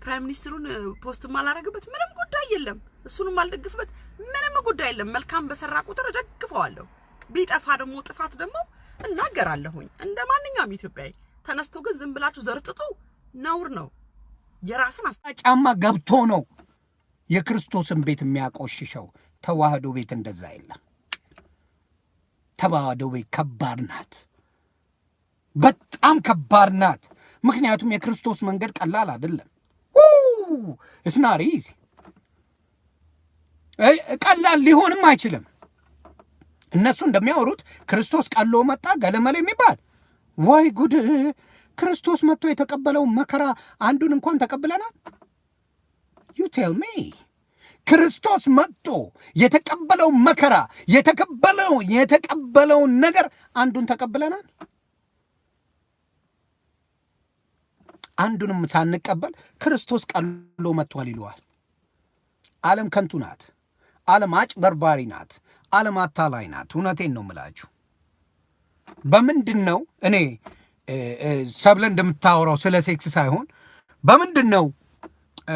ፕራይም ሚኒስትሩን ፖስት ማላረግበት ምንም ጉዳይ የለም። እሱንም ማልደግፍበት ምንም ጉዳይ የለም። መልካም በሰራ ቁጥር ደግፈዋለሁ። ቢጠፋ ደግሞ ጥፋት ደግሞ እናገራለሁኝ እንደ ማንኛውም ኢትዮጵያዊ። ተነስቶ ግን ዝም ብላችሁ ዘርጥጡ ነውር ነው። የራስን ጫማ ገብቶ ነው የክርስቶስን ቤት የሚያቆሽሸው። ተዋህዶ ቤት እንደዛ የለም። ተዋህዶ ቤት ከባድ ናት፣ በጣም ከባድ ናት። ምክንያቱም የክርስቶስ መንገድ ቀላል አይደለም። እስናሪ ቀላል ሊሆንም አይችልም። እነሱ እንደሚያወሩት ክርስቶስ ቀሎ መጣ ገለመለ የሚባል ወይ ጉድ! ክርስቶስ መጥቶ የተቀበለው መከራ አንዱን እንኳን ተቀብለናል? ዩ ቴል ሚ። ክርስቶስ መጥቶ የተቀበለው መከራ የተቀበለውን ነገር አንዱን ተቀብለናል? አንዱንም ሳንቀበል ክርስቶስ ቀሎ መጥቷል ይለዋል። ዓለም ከንቱ ናት። ዓለም አጭበርባሪ ናት። ዓለም አታላይ ናት። እውነቴን ነው የምላችሁ። በምንድን ነው እኔ ሰብለ እንደምታወራው ስለ ሴክስ ሳይሆን በምንድን ነው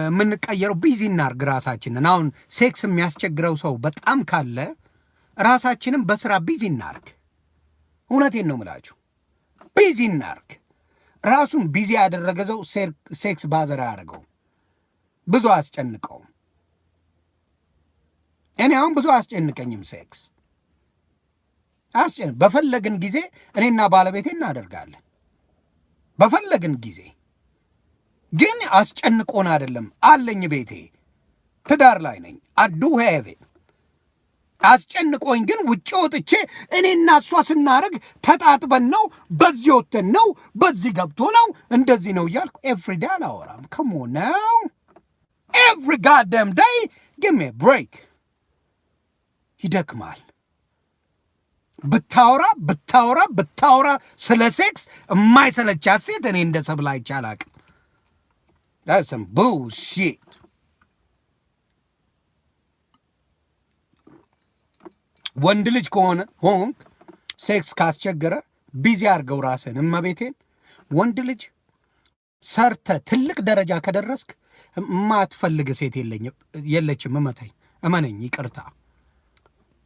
የምንቀየረው? ቢዚ እናርግ ራሳችንን። አሁን ሴክስ የሚያስቸግረው ሰው በጣም ካለ ራሳችንን በስራ ቢዚ እናርግ። እውነቴን ነው የምላችሁ። ቢዚ እናርግ። ራሱን ቢዚ ያደረገ ሰው ሴክስ ባዘር ያደረገው ብዙ አያስጨንቀውም። እኔ አሁን ብዙ አያስጨንቀኝም ሴክስ በፈለግን ጊዜ እኔና ባለቤቴ እናደርጋለን። በፈለግን ጊዜ ግን አስጨንቆን አይደለም። አለኝ ቤቴ ትዳር ላይ ነኝ። አዱ ሄቬ አስጨንቆኝ ግን ውጭ ወጥቼ እኔና እሷ ስናደርግ ተጣጥበን ነው፣ በዚህ ወጥተን ነው፣ በዚህ ገብቶ ነው፣ እንደዚህ ነው እያልኩ ኤቭሪ ዴይ አላወራም። ከሞን ነው ኤቭሪ ጋደም ዴይ ጊቭ ሚ ብሬክ። ይደክማል። ብታወራ ስለ ሴክስ የማይሰለቻት ሴት እኔ እንደ ሰብለ አይቼ አላቅም። that's some bullshit። ወንድ ልጅ ከሆነ ሆንክ ሴክስ ካስቸገረ ቢዚ አድርገው ራስህን። እመቤቴን ወንድ ልጅ ሰርተ ትልቅ ደረጃ ከደረስክ የማትፈልግ ሴት የለችም። እመነኝ፣ ይቅርታ።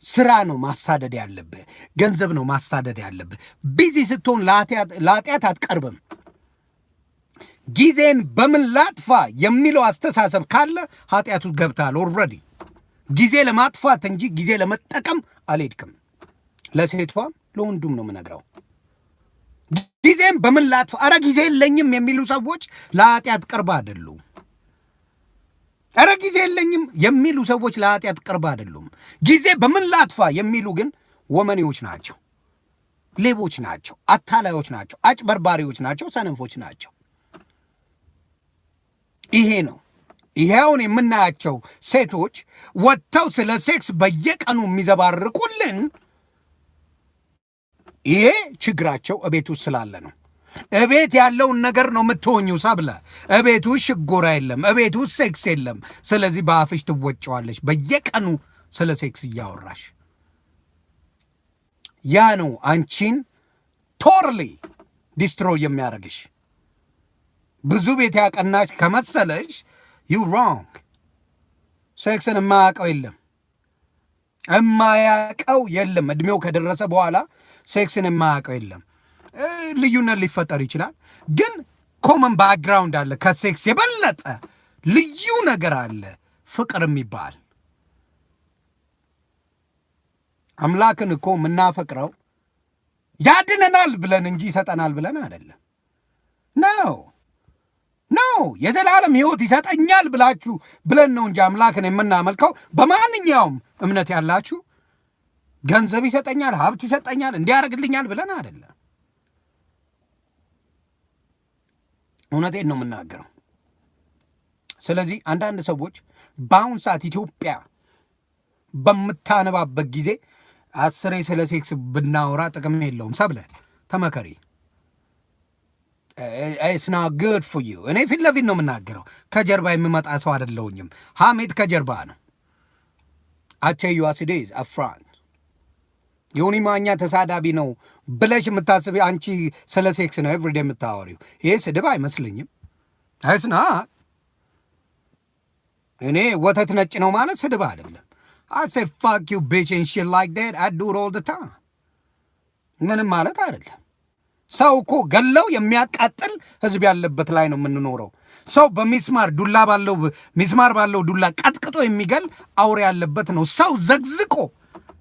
ስራ ነው ማሳደድ ያለብህ፣ ገንዘብ ነው ማሳደድ ያለብህ። ቢዚ ስትሆን ለኃጢአት አትቀርብም። ጊዜን በምን ላጥፋ የሚለው አስተሳሰብ ካለ ኃጢአቱ ገብታል ኦልሬዲ። ጊዜ ለማጥፋት እንጂ ጊዜ ለመጠቀም አልሄድክም። ለሴቷም ለወንዱም ነው የምነግረው። ጊዜን በምን ላጥፋ፣ ኧረ ጊዜ የለኝም የሚሉ ሰዎች ለኃጢአት ቅርብ አይደሉም። ኧረ ጊዜ የለኝም የሚሉ ሰዎች ለኃጢአት ቅርብ አይደሉም። ጊዜ በምን ላጥፋ የሚሉ ግን ወመኔዎች ናቸው፣ ሌቦች ናቸው፣ አታላዮች ናቸው፣ አጭበርባሪዎች ናቸው፣ ሰነፎች ናቸው። ይሄ ነው ይሄውን የምናያቸው ሴቶች ወጥተው ስለ ሴክስ በየቀኑ የሚዘባርቁልን ይሄ ችግራቸው እቤት ውስጥ ስላለ ነው። እቤት ያለውን ነገር ነው የምትሆኙ ሰብለ። እቤት ውስጥ ሽጎራ የለም፣ እቤት ውስጥ ሴክስ የለም። ስለዚህ በአፍሽ ትወጨዋለሽ በየቀኑ ስለ ሴክስ እያወራሽ። ያ ነው አንቺን ቶርሊ ዲስትሮይ የሚያደርግሽ። ብዙ ቤት ያቀናሽ ከመሰለሽ ዩ ሮንግ። ሴክስን የማያውቀው የለም። እድሜው ከደረሰ በኋላ ሴክስን የማያውቀው የለም። ልዩነት ሊፈጠር ይችላል፣ ግን ኮመን ባክግራውንድ አለ። ከሴክስ የበለጠ ልዩ ነገር አለ፣ ፍቅር የሚባል። አምላክን እኮ የምናፈቅረው ያድነናል ብለን እንጂ ይሰጠናል ብለን አይደለም። ነው የዘላለም ሕይወት ይሰጠኛል ብላችሁ ብለን ነው እንጂ አምላክን የምናመልከው። በማንኛውም እምነት ያላችሁ ገንዘብ ይሰጠኛል፣ ሀብት ይሰጠኛል፣ እንዲያደርግልኛል ብለን አይደለም። እውነቴን ነው የምናገረው። ስለዚህ አንዳንድ ሰዎች በአሁን ሰዓት ኢትዮጵያ በምታነባበት ጊዜ 10 ስለ ሴክስ ብናወራ ጥቅም የለውም። ሰብለ ተመከሪ። ኢትስ ናት ጉድ ፎር ዩ። እኔ ፊት ለፊት ነው የምናገረው። ከጀርባ የሚመጣ ሰው አይደለሁኝም። ሐሜት ከጀርባ ነው። አቸዩ አሲዴዝ አፍራን ዮኒ ማኛ ተሳዳቢ ነው ብለሽ የምታስቢ አንቺ ስለ ሴክስ ነው ኤቭሪዴ የምታወሪው። ይሄ ስድብ አይመስልኝም። አይስና እኔ ወተት ነጭ ነው ማለት ስድብ አይደለም። I say fuck you bitch and shit like that. I do it all the time. ምንም ማለት አይደለም። ሰው እኮ ገለው የሚያቃጥል ህዝብ ያለበት ላይ ነው የምንኖረው። ሰው በሚስማር ዱላ ባለው ሚስማር ባለው ዱላ ቀጥቅጦ የሚገል አውሬ ያለበት ነው። ሰው ዘግዝቆ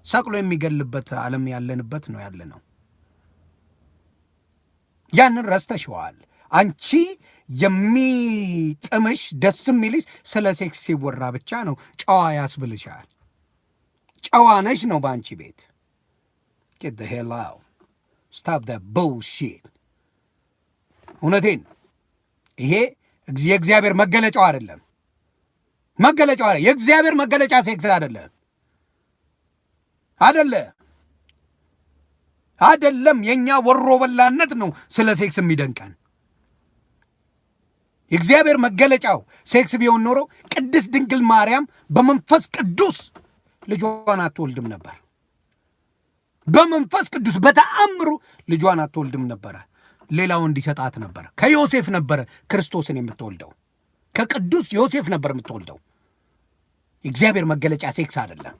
ሰቅሎ የሚገልበት ዓለም ያለንበት ነው ያለነው። ያንን ረስተሽዋል። አንቺ የሚጥምሽ ደስ የሚልሽ ስለ ሴክስ ሲወራ ብቻ ነው። ጨዋ ያስብልሻል። ጨዋ ነሽ ነው በአንቺ ቤት። get the hell out. stop that bullshit. እውነቴን ይሄ የእግዚአብሔር መገለጫው አይደለም። የእግዚአብሔር መገለጫ ሴክስ አይደለም። የኛ ወሮ በላነት ነው ስለ ሴክስ የሚደንቀን። የእግዚአብሔር መገለጫው ሴክስ ቢሆን ኖሮ ቅድስት ድንግል ማርያም በመንፈስ ቅዱስ ልጇን አትወልድም ነበር። በመንፈስ ቅዱስ በተአምሩ ልጇን አትወልድም ነበረ። ሌላው እንዲሰጣት ነበር። ከዮሴፍ ነበረ ክርስቶስን የምትወልደው። ከቅዱስ ዮሴፍ ነበር የምትወልደው። የእግዚአብሔር መገለጫ ሴክስ አይደለም።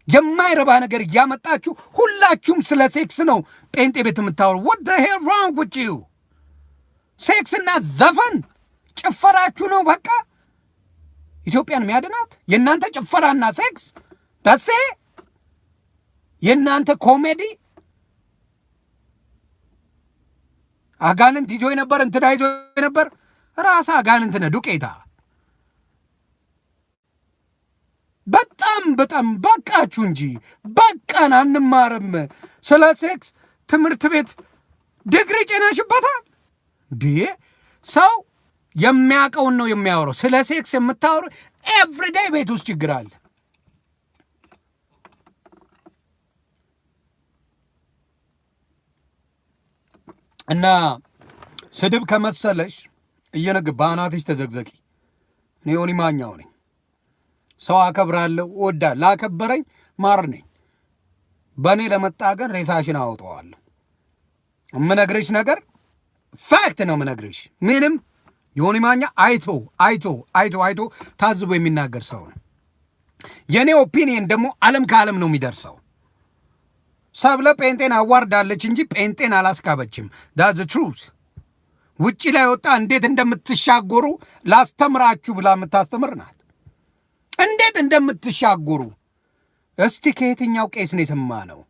የማይረባ ነገር እያመጣችሁ ሁላችሁም ስለ ሴክስ ነው ጴንጤ ቤት የምታወሩ። what the hell wrong with you? ሴክስና ዘፈን ጭፈራችሁ ነው በቃ ኢትዮጵያን የሚያድናት። የእናንተ ጭፈራና ሴክስ ተሴ የእናንተ ኮሜዲ። አጋንንት ይዞ ነበር፣ እንትና ይዞ ነበር። ራሳ አጋንንት ነህ ዱቄታ። በጣም በቃችሁ እንጂ በቃን። አንማርም ስለ ሴክስ ትምህርት ቤት ዲግሪ ጭነሽበታል። ሰው የሚያውቀውን ነው የሚያወራው። ስለ ሴክስ የምታወሩ ኤቭሪዴይ ቤት ውስጥ ችግር አለ። እና ስድብ ከመሰለሽ በአናትሽ ተዘግዘቂ። እኔ ዮኒ ማኛው ነኝ። ሰው አከብራለሁ፣ እወዳለሁ። ላከበረኝ ማር ነኝ። በእኔ ለመጣ ግን ሬሳሽን አወጣዋለሁ። የምነግርሽ ነገር ፋክት ነው የምነግርሽ። ምንም ዮኒ ማኛ አይቶ ታዝቦ የሚናገር ሰው ነው። የእኔ ኦፒኒየን ደግሞ ዓለም ከዓለም ነው የሚደርሰው። ሰብለ ጴንጤን አዋርዳለች እንጂ ጴንጤን አላስካበችም። ዳዝ ትሩዝ። ውጭ ላይ ወጣ እንዴት እንደምትሻጎሩ ላስተምራችሁ ብላ የምታስተምር ናት። እንዴት እንደምትሻጎሩ እስቲ ከየትኛው ቄስ ነው የሰማ ነው?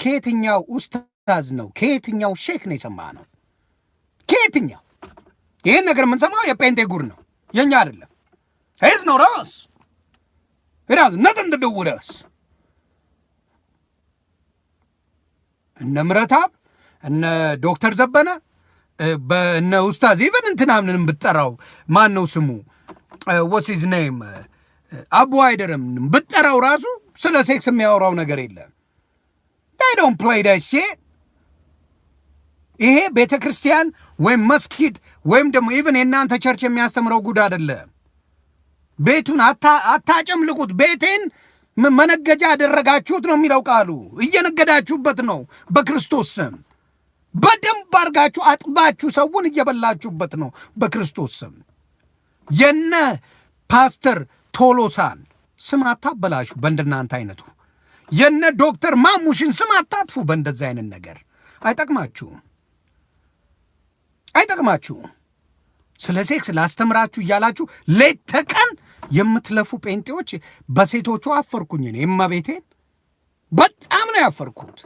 ከየትኛው ኡስታዝ ነው? ከየትኛው ሼክ ነው የሰማ ነው? ከየትኛው? ይህን ነገር የምንሰማው የጴንጤ ጉር ነው፣ የኛ አይደለም። ሄዝ ነው ራስ ራስ ነጥን ትደውለስ እነ ምረታብ እነ ዶክተር ዘበነ በእነ ኡስታዝ ኢቨን እንትናምንም ብትጠራው ማን ነው ስሙ what's his name አቡ አይደርም ብትጠራው ራሱ ስለ ሴክስ የሚያወራው ነገር የለም። they don't play that shit። ይሄ ቤተ ክርስቲያን ወይም መስጊድ ወይም ደግሞ ኢቨን የእናንተ ቸርች የሚያስተምረው ጉድ አይደለም። ቤቱን አታጨምልቁት። ቤቴን መነገጃ አደረጋችሁት ነው የሚለው ቃሉ። እየነገዳችሁበት ነው በክርስቶስ ስም። በደንብ አድርጋችሁ አጥባችሁ ሰውን እየበላችሁበት ነው በክርስቶስ ስም። የነ ፓስተር ቶሎሳን ስም አታበላሹ በእንደናንተ አይነቱ። የነ ዶክተር ማሙሽን ስም አታጥፉ በእንደዚህ አይነት ነገር። አይጠቅማችሁም። ስለ ሴክስ ላስተምራችሁ እያላችሁ ሌት ተቀን የምትለፉ ጴንጤዎች በሴቶቹ አፈርኩኝ። እኔ እመቤቴን በጣም ነው ያፈርኩት።